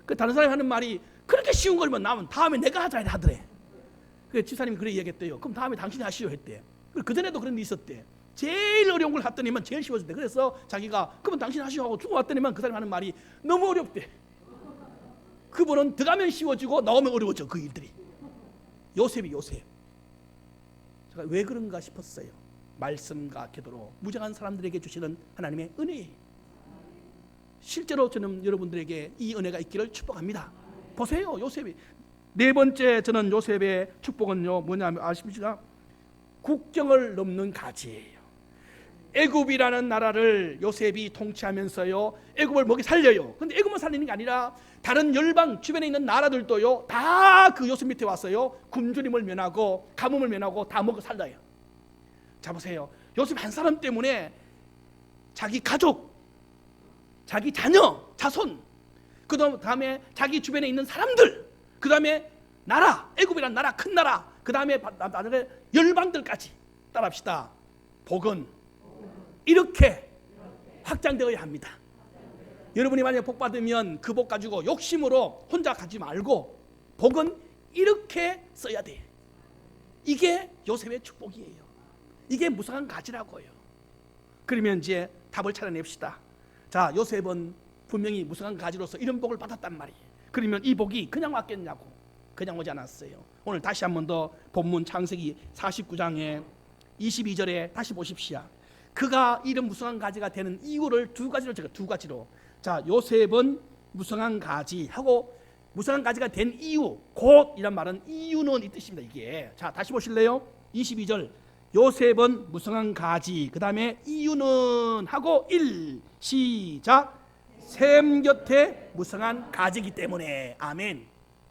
그 다른 사람이 하는 말이 그렇게 쉬운 거면 나면 다음에 내가 하자 하더래. 그래서 집사님이 그래 얘기했대요. 그럼 다음에 당신이 하시오 했대. 그전에도 그런 일이 있었대. 제일 어려운 걸 했더니만 제일 쉬워졌대. 그래서 자기가 그러면 당신 하시오 하고 주고 왔더니만 그 사람이 하는 말이 너무 어렵대. 그분은 들어가면 쉬워지고 나오면 어려워져. 그 일들이. 요셉. 제가 왜 그런가 싶었어요. 말씀과 기도로 무장한 사람들에게 주시는 하나님의 은혜. 실제로 저는 여러분들에게 이 은혜가 있기를 축복합니다. 보세요, 요셉이. 네 번째 저는 요셉의 축복은요 뭐냐면 아십니까? 국경을 넘는 가지예요. 애굽이라는 나라를 요셉이 통치하면서요 애굽을 먹이 살려요. 근데 애굽만 살리는 게 아니라 다른 열방 주변에 있는 나라들도요 다 그 요셉 밑에 왔어요. 굶주림을 면하고 가뭄을 면하고 다 먹어 살려요. 자 보세요, 요셉 한 사람 때문에 자기 가족, 자기 자녀, 자손, 그 다음에 자기 주변에 있는 사람들, 그 다음에 나라, 애굽이라는 나라, 큰 나라, 그 다음에 열방들까지. 따라합시다. 복은 이렇게 확장되어야 합니다. 여러분이 만약에 복 받으면 그 복 가지고 욕심으로 혼자 가지 말고 복은 이렇게 써야 돼. 이게 요셉의 축복이에요. 이게 무상한 가지라고요. 그러면 이제 답을 찾아냅시다. 자, 요셉은 분명히 무성한 가지로서 이런 복을 받았단 말이에요. 그러면 이 복이 그냥 왔겠냐고. 그냥 오지 않았어요. 오늘 다시 한 번 더 본문 창세기 49장에 22절에 다시 보십시오. 그가 이런 무성한 가지가 되는 이유를 두 가지로. 자, 요셉은 무성한 가지 하고 무성한 가지가 된 이유, 곧 이란 말은 이유는 이 뜻입니다. 이게. 자, 다시 보실래요? 22절. 요셉은 무성한 가지. 그다음에 이유는 하고 1 시작. 셈 곁에 무성한 가지이기 때문에. 아멘.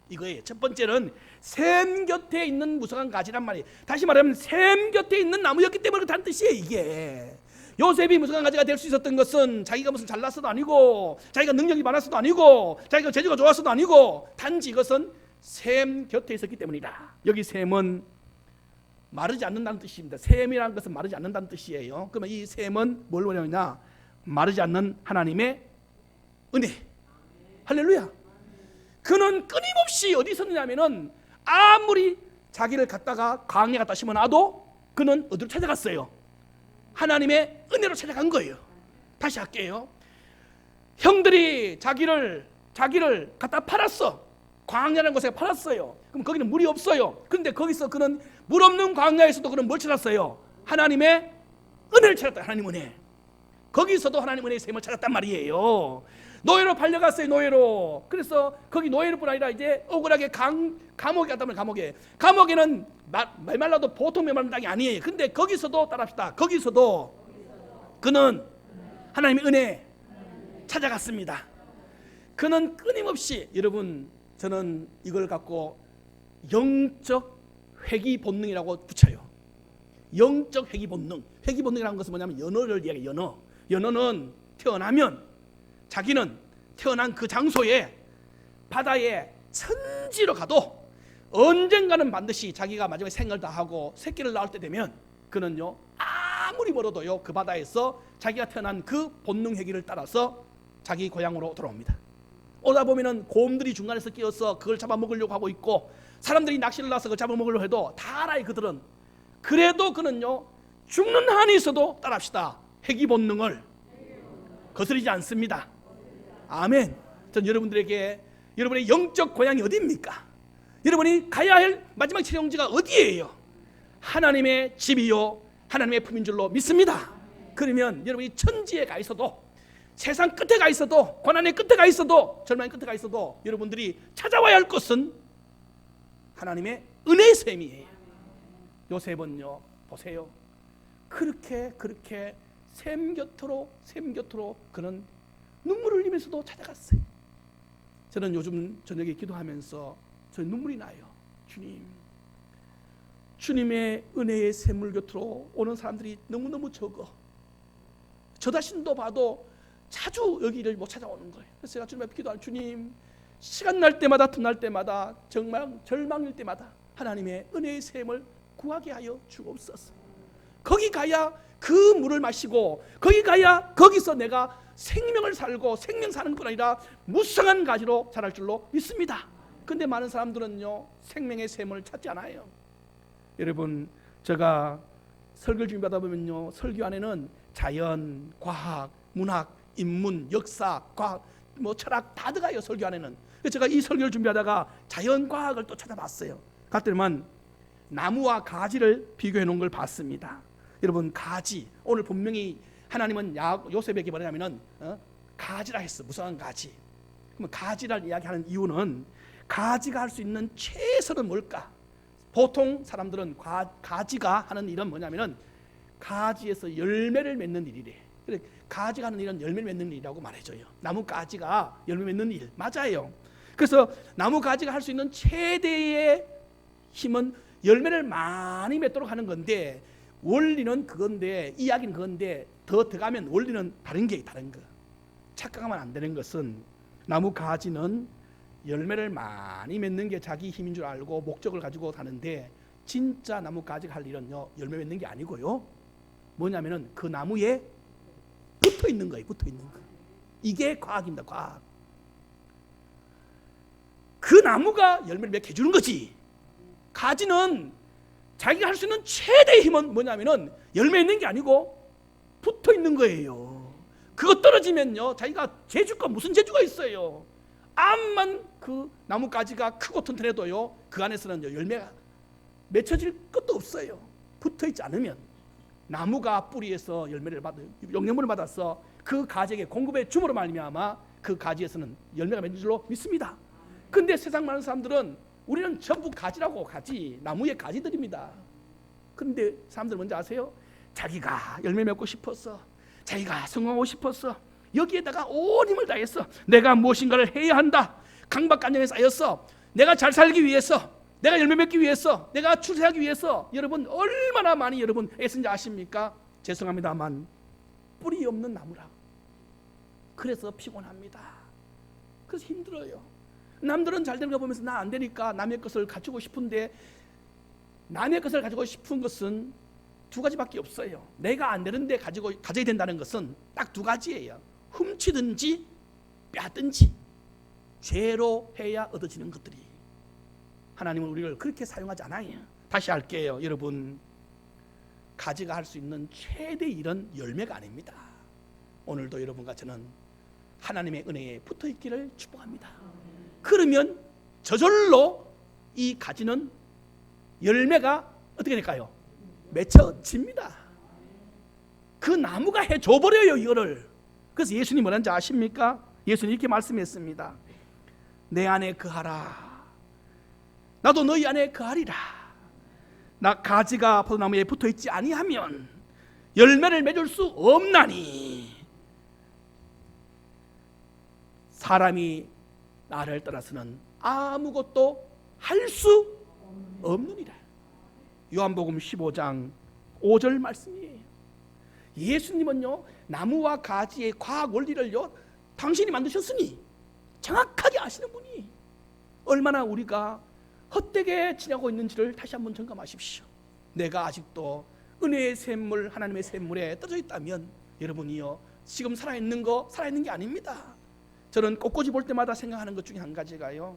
이거예요. 첫 번째는 셈 곁에 있는 무성한 가지란 말이에요. 다시 말하면 셈 곁에 있는 나무였기 때문에 그렇다는 뜻이에요. 이게. 요셉이 무성한 가지가 될 수 있었던 것은 자기가 무슨 잘났어도 아니고 자기가 능력이 많았어도 아니고 자기가 재주가 좋았어도 아니고 단지 이것은 셈 곁에 있었기 때문이다. 여기 셈은 마르지 않는다는 뜻입니다. 셈이라는 것은 마르지 않는다는 뜻이에요. 그러면 이 셈은 뭘 원하느냐? 마르지 않는 하나님의 은혜. 할렐루야. 그는 끊임없이 어디 있었느냐면은 아무리 자기를 갖다가 광야에 갖다 심어놔도 그는 어디로 찾아갔어요? 하나님의 은혜로 찾아간 거예요. 다시 할게요. 형들이 자기를 갖다 팔았어. 광야라는 곳에 팔았어요. 그럼 거기는 물이 없어요. 그런데 거기서 그는 물 없는 광야에서도 그는 뭘 찾았어요? 하나님의 은혜를 찾았다. 하나님 은혜. 거기서도 하나님 은혜의 셈을 찾았단 말이에요. 노예로 팔려갔어요. 노예로. 그래서 거기 노예뿐 아니라 이제 억울하게 감옥에 갔다면 감옥에는 메말라도 보통 메마른 땅이 아니에요. 근데 거기서도 따라합시다. 거기서도 그는 하나님의 은혜 찾아갔습니다. 그는 끊임없이, 여러분, 저는 이걸 갖고 영적 회귀 본능이라고 붙여요. 영적 회귀 본능. 회귀 본능이라는 것은 뭐냐면 연어를 이야기해요. 연어는 태어나면 자기는 태어난 그 장소에 바다에 천지로 가도 언젠가는 반드시 자기가 마지막에 생을 다하고 새끼를 낳을 때 되면 그는요 아무리 멀어도요 그 바다에서 자기가 태어난 그 본능 회귀를 따라서 자기 고향으로 돌아옵니다. 오다 보면은 곰들이 중간에서 끼어서 그걸 잡아먹으려고 하고 있고 사람들이 낚시를 나서 그걸 잡아먹으려고 해도 다 알아요. 그들은. 그래도 그는요 죽는 한이 있어도 따라합시다. 회귀 본능을 거스르지 않습니다. 아멘. 전 여러분들에게 여러분의 영적 고향이 어디입니까? 여러분이 가야 할 마지막 최종지가 어디예요? 하나님의 집이요 하나님의 품인 줄로 믿습니다. 그러면 여러분이 천지에 가 있어도 세상 끝에 가 있어도 고난의 끝에 가 있어도 절망의 끝에 가 있어도 여러분들이 찾아와야 할 것은 하나님의 은혜의 셈이에요. 요셉은요 보세요. 그렇게 셈 곁으로 그는 눈물을 흘리면서도 찾아갔어요. 저는 요즘 저녁에 기도하면서 저 눈물이 나요. 주님의 은혜의 샘물 곁으로 오는 사람들이 너무너무 적어. 저 자신도 봐도 자주 여기를 못 찾아오는 거예요. 그래서 제가 주님 앞에 기도하는 주님, 시간 날 때마다 틈날 때마다 정말 절망일 때마다 하나님의 은혜의 샘을 구하게 하여 주옵소서. 거기 가야 그 물을 마시고 거기 가야 거기서 내가 생명을 살고 생명 사는 뿐 아니라 무성한 가지로 자랄 줄로 믿습니다. 근데 많은 사람들은요 생명의 샘을 찾지 않아요. 여러분, 제가 설교를 준비하다 보면요 설교 안에는 자연, 과학, 문학, 인문, 역사, 과학, 철학 다 들어가요. 설교 안에는. 그래서 제가 이 설교를 준비하다가 자연, 과학을 또 찾아봤어요. 갔더니만 나무와 가지를 비교해 놓은 걸 봤습니다. 여러분, 가지, 오늘 분명히 하나님은 요셉에게 뭐냐면은 가지라 했어. 무성한 가지. 그러면 가지를 이야기하는 이유는 가지가 할 수 있는 최선은 뭘까? 보통 사람들은 가지가 하는 일은 뭐냐면은 가지에서 열매를 맺는 일이래. 그래, 가지가 하는 일은 열매를 맺는 일이라고 말해줘요. 나무 가지가 열매 맺는 일 맞아요. 그래서 나무 가지가 할 수 있는 최대의 힘은 열매를 많이 맺도록 하는 건데 원리는 그건데 이야기는 그건데 더 들어가면 원리는 다른 거. 착각하면 안 되는 것은 나무 가지는 열매를 많이 맺는 게 자기 힘인 줄 알고 목적을 가지고 사는데 진짜 나무 가지가 할 일은요 열매 맺는 게 아니고요 뭐냐면은 그 나무에 붙어 있는 거예요. 붙어 있는 거. 이게 과학입니다. 과학. 그 나무가 열매를 맺게 해주는 거지. 가지는 자기가 할 수 있는 최대의 힘은 뭐냐면은 열매 있는 게 아니고 붙어 있는 거예요. 그거 떨어지면요, 자기가 재주가 무슨 재주가 있어요. 암만 그 나뭇가지가 크고 튼튼해도요, 그 안에서는 열매가 맺혀질 것도 없어요. 붙어있지 않으면. 나무가 뿌리에서 열매를 받아, 영양분을 받아서 그 가지에게 공급해 줌으로 말미암아 그 가지에서는 열매가 맺는 줄로 믿습니다. 근데 세상 많은 사람들은 우리는 전부 가지라고, 가지, 나무의 가지들입니다. 그런데 사람들 뭔지 아세요? 자기가 열매 맺고 싶어서, 자기가 성공하고 싶어서, 여기에다가 온 힘을 다해서 내가 무엇인가를 해야 한다, 강박관념에 쌓여서 내가 잘 살기 위해서, 내가 열매 맺기 위해서, 내가 출세하기 위해서 여러분 얼마나 많이 여러분 애쓴지 아십니까? 죄송합니다만 뿌리 없는 나무라. 그래서 피곤합니다. 그래서 힘들어요. 남들은 잘 되는 거 보면서 나 안 되니까 남의 것을 가지고 싶은데, 남의 것을 가지고 싶은 것은 두 가지밖에 없어요. 내가 안 되는데 가져야 된다는 것은 딱 두 가지예요. 훔치든지 빼앗든지. 죄로 해야 얻어지는 것들이. 하나님은 우리를 그렇게 사용하지 않아요. 다시 할게요. 여러분, 가지가 할 수 있는 최대 일은 열매가 아닙니다. 오늘도 여러분과 저는 하나님의 은혜에 붙어 있기를 축복합니다. 그러면 저절로 이 가지는 열매가 어떻게 될까요? 맺혀집니다. 그 나무가 해줘버려요, 이거를. 그래서 예수님이 뭐라는지 아십니까? 예수님이 이렇게 말씀했습니다. 내 안에 거하라, 나도 너희 안에 거하리라. 나 가지가 포도나무에 붙어있지 아니하면 열매를 맺을 수 없나니 사람이 나를 떠나서는 아무것도 할 수 없느니라. 요한복음 15장 5절 말씀이에요. 예수님은요, 나무와 가지의 과학 원리를요, 당신이 만드셨으니 정확하게 아시는 분이, 얼마나 우리가 헛되게 지내고 있는지를 다시 한번 점검하십시오. 내가 아직도 은혜의 샘물, 하나님의 샘물에 떨어져 있다면 여러분이요, 지금 살아있는 거 살아있는 게 아닙니다. 저는 꽃꽂이 볼 때마다 생각하는 것 중에 한 가지가요,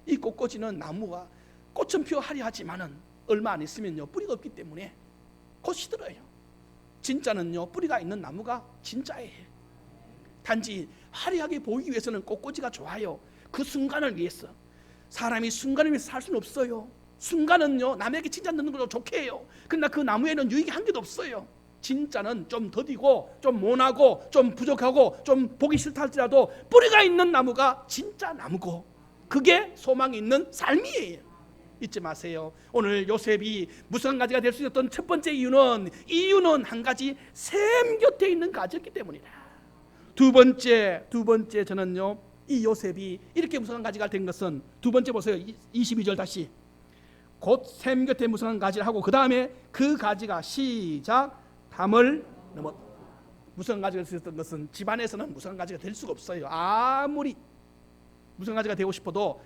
이 꽃꽂이는 나무가 꽃은 피어하려 하지만은 얼마 안 있으면요, 뿌리가 없기 때문에 곧 시들어요. 진짜는요, 뿌리가 있는 나무가 진짜예요. 단지 화려하게 보이기 위해서는 꽃꽂이가 좋아요. 그 순간을 위해서. 사람이 순간을 위해서 살 수는 없어요. 순간은요, 남에게 칭찬 듣는 것도 좋게 해요. 그러나 그 나무에는 유익이 한 개도 없어요. 진짜는 좀 더디고 좀 모나고 좀 부족하고 좀 보기 싫다 할지라도 뿌리가 있는 나무가 진짜 나무고, 그게 소망이 있는 삶이에요. 잊지 마세요. 오늘 요셉이 무성한 가지가 될 수 있었던 첫 번째 이유는 한 가지, 샘 곁에 있는 가지였기 때문이다. 두 번째 저는요, 이 요셉이 이렇게 무성한 가지가 된 것은, 두 번째 보세요. 22절 다시. 곧 샘 곁에 무성한 가지를 하고, 그 다음에 그 가지가 시작 담을 넘어. 무성한 가지가 될 수 있었던 것은, 집안에서는 무성한 가지가 될 수가 없어요. 아무리 무성한 가지가 되고 싶어도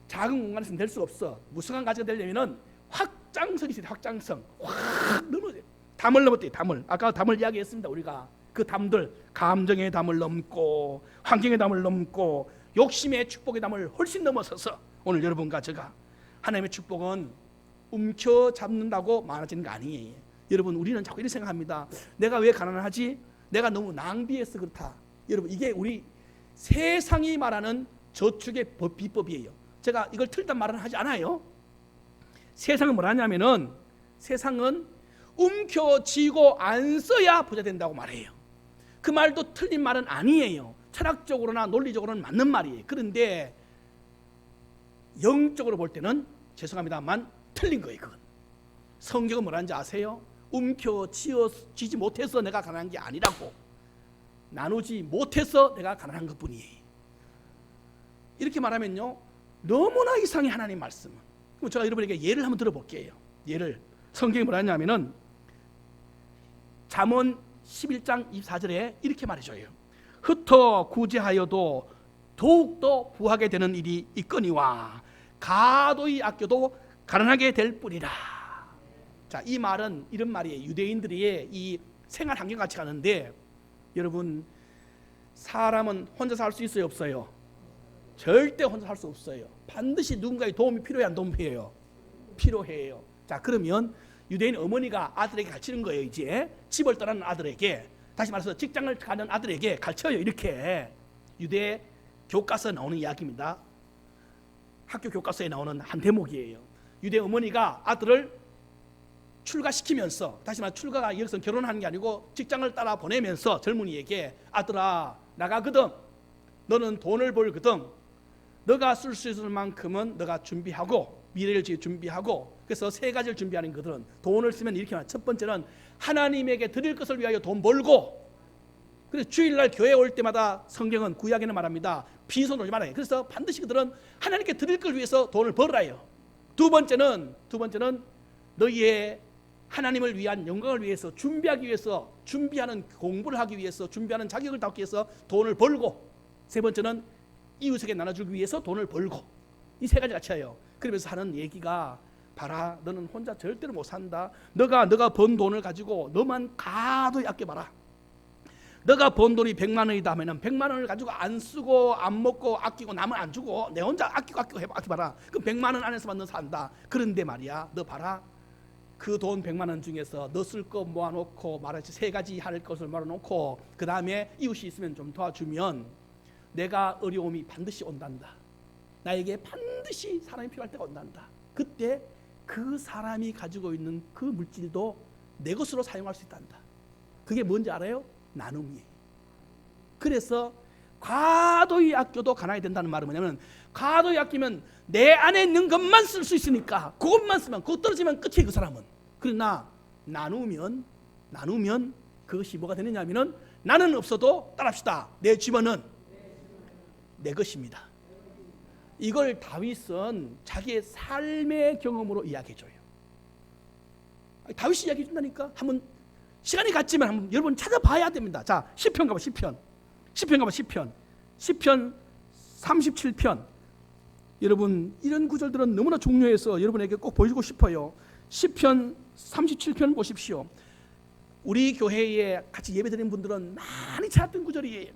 작은 공간에서는 될 수가 없어. 무성한 가지가 되려면 확장성이 있어요. 확장성. 확 넘어져요. 담을 넘었대요. 담을. 아까 담을 이야기했습니다. 우리가 그 담들, 감정의 담을 넘고 환경의 담을 넘고 욕심의 축복의 담을 훨씬 넘어서서 오늘 여러분과 제가, 하나님의 축복은 움켜잡는다고 많아지는 거 아니에요. 여러분, 우리는 자꾸 이렇게 생각합니다. 내가 왜 가난하지? 내가 너무 낭비해서 그렇다. 여러분, 이게 우리 세상이 말하는 저축의 비법이에요. 제가 이걸 틀린 말은 하지 않아요. 세상은 뭐라냐면은, 세상은 움켜쥐고 안 써야 부자 된다고 말해요. 그 말도 틀린 말은 아니에요. 철학적으로나 논리적으로는 맞는 말이에요. 그런데 영적으로 볼 때는 죄송합니다만 틀린 거예요. 그건. 성경은 뭐라는지 아세요? 움켜쥐지 못해서 내가 가난한 게 아니라고, 나누지 못해서 내가 가난한 것뿐이에요. 이렇게 말하면요, 너무나 이상해, 하나님 말씀은. 그럼 제가 여러분에게 예를 한번 들어볼게요. 예를. 성경이 뭐라 하냐면은 잠언 11장 24절에 이렇게 말해줘요. 흩어 구제하여도 더욱더 부하게 되는 일이 있거니와 가도히 아껴도 가난하게 될 뿐이라. 자, 이 말은 이런 말이에요. 유대인들의 이 생활 환경 같이 가는데, 여러분, 사람은 혼자 살 수 있어요, 없어요? 절대 혼자 살 수 없어요. 반드시 누군가의 도움이 필요해야 안 도움해요? 필요해요. 자, 그러면 유대인 어머니가 아들에게 가르치는 거예요. 이제 집을 떠나는 아들에게 다시 말해서 직장을 가는 아들에게 가르쳐요. 이렇게 유대 교과서에 나오는 이야기입니다. 학교 교과서에 나오는 한 대목이에요. 유대 어머니가 아들을 출가시키면서, 다시 말해 출가가 여기서 결혼하는 게 아니고 직장을 따라 보내면서 젊은이에게 아들아 나가거든, 너는 돈을 벌거든, 너가 쓸 수 있을 만큼은 너가 준비하고 미래를 준비하고, 그래서 세 가지를 준비하는 것들은 돈을 쓰면 이렇게 말해요. 첫 번째는 하나님에게 드릴 것을 위하여 돈 벌고, 그래서 주일날 교회 올 때마다 성경은 구약에는 말합니다. 빈손 오지 말아요. 그래서 반드시 그들은 하나님께 드릴 걸 위해서 돈을 벌어요. 두 번째는 너희의 하나님을 위한 영광을 위해서 준비하기 위해서, 준비하는 공부를 하기 위해서, 준비하는 자격을 닦기 위해서 돈을 벌고, 세 번째는 이웃에게 나눠주기 위해서 돈을 벌고, 이 세 가지 가치예요. 그러면서 하는 얘기가, 봐라 너는 혼자 절대로 못 산다. 너가 번 돈을 가지고 너만 가도히 아껴봐라. 너가 번 돈이 100만 원이다 하면 100만 원을 가지고 안 쓰고 안 먹고 아끼고 남은 안 주고 내 혼자 아끼고 아껴봐라. 그럼 100만 원 안에서만 너 산다. 그런데 말이야, 너 봐라, 그 돈 100만 원 중에서 너 쓸 거 모아놓고, 말하지 세 가지 할 것을 모아놓고, 그 다음에 이웃이 있으면 좀 도와주면 내가 어려움이 반드시 온단다. 나에게 반드시 사람이 필요할 때가 온단다. 그때 그 사람이 가지고 있는 그 물질도 내 것으로 사용할 수 있단다. 그게 뭔지 알아요? 나눔이에요. 그래서 과도히 아껴도 가난이 된다는 말은 뭐냐면, 과도히 아끼면 내 안에 있는 것만 쓸 수 있으니까 그것만 쓰면, 그거 떨어지면 끝이에요, 그 사람은. 그러나 나누면 그것이 뭐가 되느냐 하면은, 나는 없어도 따라합시다, 내 주머니는 내 것입니다. 이걸 다윗은 자기의 삶의 경험으로 이야기해줘요. 다윗이 이야기해준다니까. 한번 시간이 갔지만 한번 여러분 찾아봐야 됩니다. 자, 시편 가봐. 시편 37편. 여러분 이런 구절들은 너무나 중요해서 여러분에게 꼭 보여주고 싶어요. 시편 37편 보십시오. 우리 교회에 같이 예배드린 분들은 많이 찾았던 구절이에요.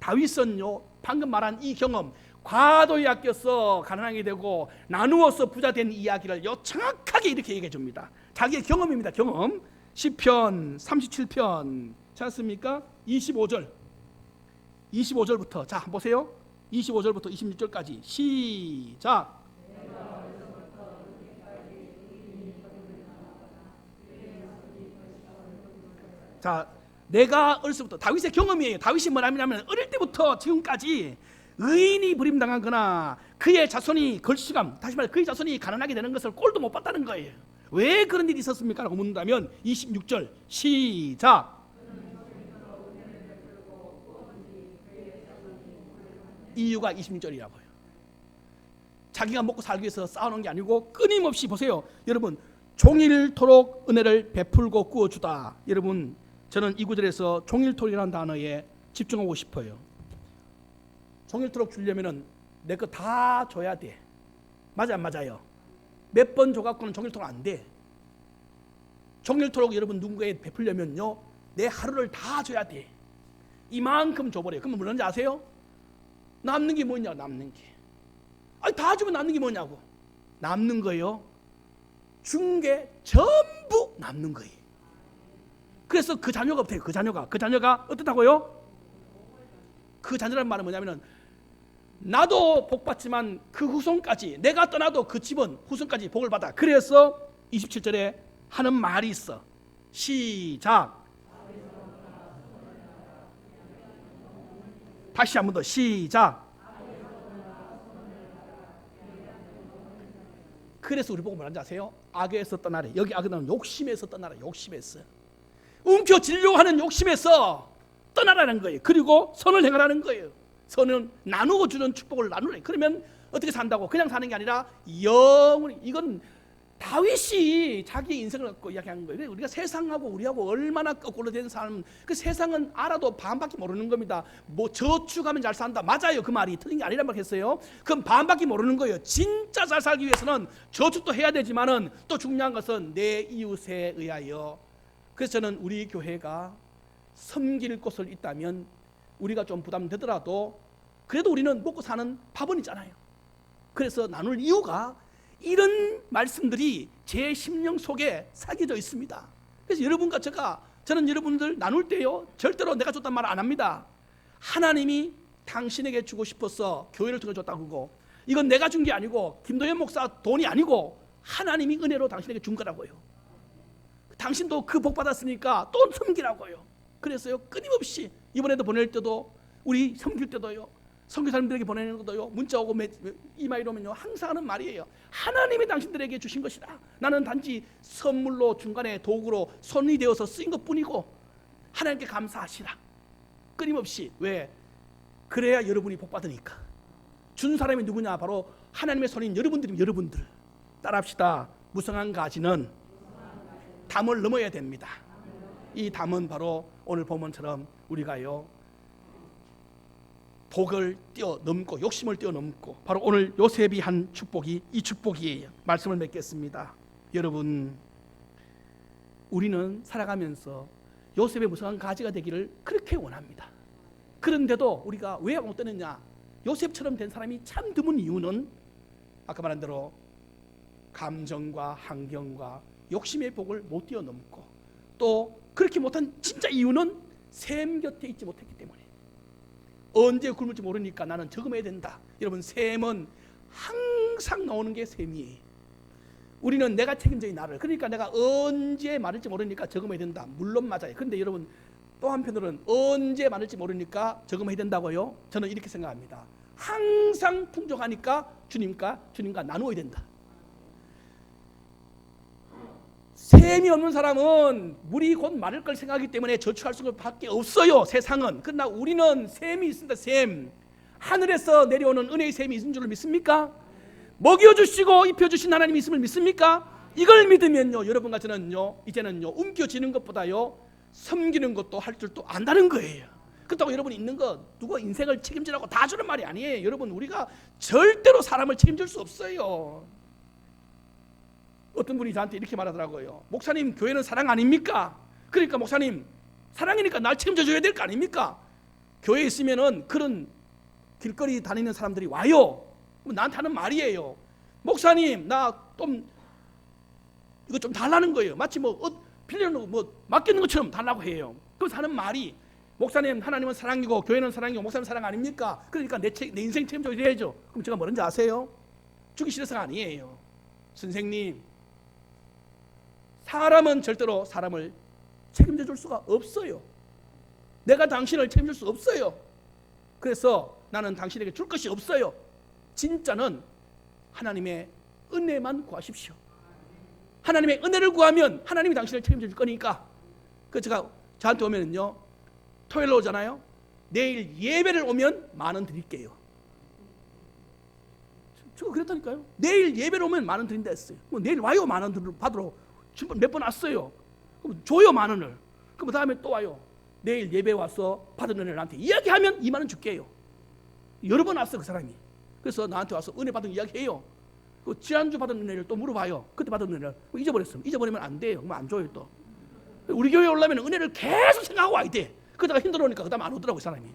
다윗은요, 방금 말한 이 경험, 과도히 아껴서 가난하게 되고 나누어서 부자 된 이야기를 정확하게 이렇게 얘기해 줍니다. 자기의 경험입니다. 경험. 시편 37편 찾았습니까? 25절부터 자 한번 보세요. 25절부터 26절까지 시작. 자, 내가 어렸을 때부터, 다윗의 경험이에요. 다윗이 뭐냐면 어릴 때부터 지금까지 의인이 부림당하거나 그의 자손이 걸시감, 다시 말해 그의 자손이 가난하게 되는 것을 꼴도 못 봤다는 거예요. 왜 그런 일이 있었습니까? 라고 묻는다면 26절 시작. 이유가 26절이라고요. 자기가 먹고 살기 위해서 싸우는 게 아니고 끊임없이, 보세요 여러분, 종일토록 은혜를 베풀고 구워주다. 여러분 저는 이 구절에서 종일토록이라는 단어에 집중하고 싶어요. 종일토록 주려면은 내 거 다 줘야 돼. 맞아 안 맞아요? 몇 번 줘갖고는 종일토록 안 돼. 종일토록 여러분 누군가에 베풀려면요, 내 하루를 다 줘야 돼. 이만큼 줘버려요. 그러면 뭐라는지 아세요? 남는 게 뭐냐? 남는 게, 아니 다 주면 남는 게 뭐냐고. 남는 거요, 준 게 전부 남는 거예요. 그래서 그 자녀가 어때요? 그 자녀가 어떻다고요? 그 자녀란 말은 뭐냐면은, 나도 복 받지만 그 후손까지, 내가 떠나도 그 집은 후손까지 복을 받아. 그래서 27절에 하는 말이 있어. 시작. 다시 한 번 더 시작. 그래서 우리 보고 뭐라는지 아세요? 악에서 떠나라. 여기 악은 욕심에서 떠나라. 욕심에서, 움켜쥐려고 하는 욕심에서 떠나라는 거예요. 그리고 선을 행하라는 거예요. 선은 나누어 주는 축복을 나누래. 그러면 어떻게 산다고? 그냥 사는 게 아니라 영원히. 이건 다윗이 자기 인생을 갖고 이야기하는 거예요. 우리가 세상하고 우리하고 얼마나 거꾸로 된 사람, 그 세상은 알아도 반밖에 모르는 겁니다. 뭐 저축하면 잘 산다, 맞아요. 그 말이 틀린 게 아니란 말 했어요. 그럼 반밖에 모르는 거예요. 진짜 잘 살기 위해서는 저축도 해야 되지만은 또 중요한 것은 내 이웃에 의하여. 그래서 저는 우리 교회가 섬길 곳을 있다면 우리가 좀 부담되더라도 그래도 우리는 먹고 사는 밥은 있잖아요. 그래서 나눌 이유가 이런 말씀들이 제 심령 속에 새겨져 있습니다. 그래서 여러분과 저는 여러분들 나눌 때요 절대로 내가 줬단 말 안 합니다. 하나님이 당신에게 주고 싶어서 교회를 통해 줬다고 그러고, 이건 내가 준 게 아니고 김도현 목사 돈이 아니고 하나님이 은혜로 당신에게 준 거라고요. 당신도 그 복 받았으니까 또 섬기라고요. 그래서요 끊임없이 이번에도 보낼 때도, 우리 섬길 때도요, 선교사님들에게 보내는 것도요, 문자 오고 이메일 오면요 항상 하는 말이에요. 하나님이 당신들에게 주신 것이다. 나는 단지 선물로 중간에 도구로 손이 되어서 쓰인 것뿐이고 하나님께 감사하시라. 끊임없이. 왜? 그래야 여러분이 복 받으니까. 준 사람이 누구냐? 바로 하나님의 손인 여러분들입니다. 여러분들 따라합시다. 무성한 가지는 담을 넘어야 됩니다. 이 담은 바로 오늘 본문처럼 우리가요 복을 뛰어넘고 욕심을 뛰어넘고, 바로 오늘 요셉이 한 축복이 이 축복이에요. 말씀을 맺겠습니다. 여러분, 우리는 살아가면서 요셉의 무성한 가지가 되기를 그렇게 원합니다. 그런데도 우리가 왜 못 되느냐? 요셉처럼 된 사람이 참 드문 이유는 아까 말한 대로 감정과 환경과 욕심의 복을 못 뛰어넘고, 또 그렇게 못한 진짜 이유는 샘 곁에 있지 못했기 때문에. 언제 굶을지 모르니까 나는 저금해야 된다. 여러분, 샘은 항상 나오는 게 샘이에요. 우리는 내가 책임져야 나를, 그러니까 내가 언제 마를지 모르니까 저금해야 된다. 물론 맞아요. 그런데 여러분, 또 한편으로는 언제 마를지 모르니까 저금해야 된다고요? 저는 이렇게 생각합니다. 항상 풍족하니까 주님과 나누어야 된다. 샘이 없는 사람은 물이 곧 마를 걸 생각하기 때문에 저축할 수밖에 없어요, 세상은. 그러나 우리는 샘이 있습니다. 샘. 하늘에서 내려오는 은혜의 샘이 있는 줄을 믿습니까? 먹여주시고 입혀주신 하나님이 있음을 믿습니까? 이걸 믿으면요, 여러분과 저는요 이제는요 움켜쥐는 것보다요 섬기는 것도 할 줄 또 안다는 거예요. 그렇다고 여러분이 있는 것 누가 인생을 책임지라고 다 주는 말이 아니에요. 여러분, 우리가 절대로 사람을 책임질 수 없어요. 어떤 분이 저한테 이렇게 말하더라고요. 목사님, 교회는 사랑 아닙니까? 그러니까 목사님, 사랑이니까 날 책임져 줘야 될 거 아닙니까? 교회에 있으면은 그런 길거리 다니는 사람들이 와요. 나한테 하는 말이에요. 목사님, 나 좀 이거 좀 달라는 거예요. 마치 빌려놓고 맡기는 것처럼 달라고 해요. 그래서 하는 말이, 목사님, 하나님은 사랑이고 교회는 사랑이고 목사님 사랑 아닙니까? 그러니까 내 인생 책임져야죠. 그럼 제가 뭐라는지 아세요? 주기 싫어서가 아니에요. 선생님, 사람은 절대로 사람을 책임져 줄 수가 없어요. 내가 당신을 책임질 수 없어요. 그래서 나는 당신에게 줄 것이 없어요. 진짜는 하나님의 은혜만 구하십시오. 하나님의 은혜를 구하면 하나님이 당신을 책임져 줄 거니까. 그 제가 저한테 오면은요, 토요일로 오잖아요. 내일 예배를 오면 10,000원 드릴게요. 제가 그랬다니까요. 내일 예배를 오면 10,000원 드린다 했어요. 내일 와요, 10,000원 받으러. 몇 번 왔어요. 그럼 줘요, 10,000원을. 그럼 다음에 또 와요. 내일 예배 와서 받은 은혜를 나한테 이야기하면 20,000원 줄게요. 여러 번 왔어, 그 사람이. 그래서 나한테 와서 은혜 받은 이야기해요. 그 지난주 받은 은혜를 또 물어봐요. 그때 받은 은혜를 잊어버렸어. 잊어버리면 안 돼요. 그럼 안 줘요 또. 우리 교회에 오려면 은혜를 계속 생각하고 와야 돼. 그러다가 힘들어오니까 그 다음 안 오더라고, 이 사람이.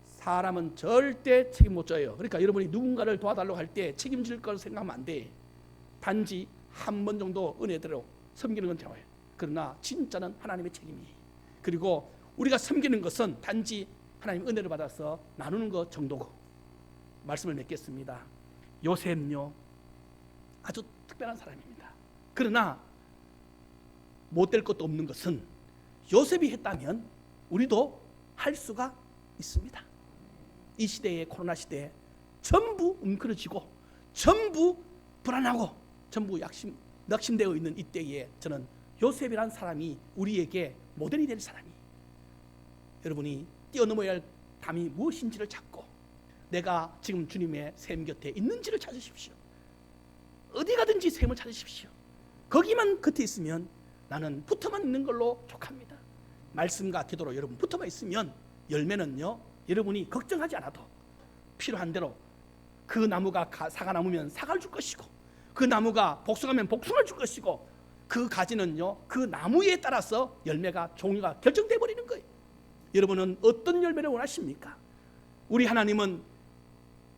사람은 절대 책임 못 져요. 그러니까 여러분이 누군가를 도와달라고 할 때 책임질 걸 생각하면 안 돼. 단지 한 번 정도 은혜대로 섬기는 건 되어요. 그러나 진짜는 하나님의 책임이에요. 그리고 우리가 섬기는 것은 단지 하나님 은혜를 받아서 나누는 것 정도고. 말씀을 맺겠습니다. 요셉요, 아주 특별한 사람입니다. 그러나 못될 것도 없는 것은 요셉이 했다면 우리도 할 수가 있습니다. 이 시대의 코로나 시대에 전부 웅크러지고 전부 불안하고 전부 낙심되어 있는 이때에 저는 요셉이란 사람이 우리에게 모델이 될 사람이, 여러분이 뛰어넘어야 할 담이 무엇인지를 찾고 내가 지금 주님의 샘 곁에 있는지를 찾으십시오. 어디 가든지 샘을 찾으십시오. 거기만 겉에 있으면 나는 붙어만 있는 걸로 족합니다. 말씀과 기도로 여러분 붙어만 있으면 열매는요, 여러분이 걱정하지 않아도 필요한 대로, 그 나무가 사과나무면 사과를 줄 것이고, 그 나무가 복숭아면 복숭아를 줄 것이고, 그 가지는요 그 나무에 따라서 열매가 종류가 결정돼 버리는 거예요. 여러분은 어떤 열매를 원하십니까? 우리 하나님은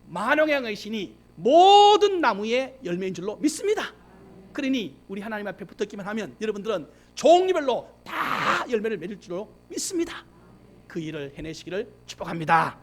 만왕의 왕이시니 모든 나무의 열매인 줄로 믿습니다. 그러니 우리 하나님 앞에 붙었기만 하면 여러분들은 종류별로 다 열매를 맺을 줄로 믿습니다. 그 일을 해내시기를 축복합니다.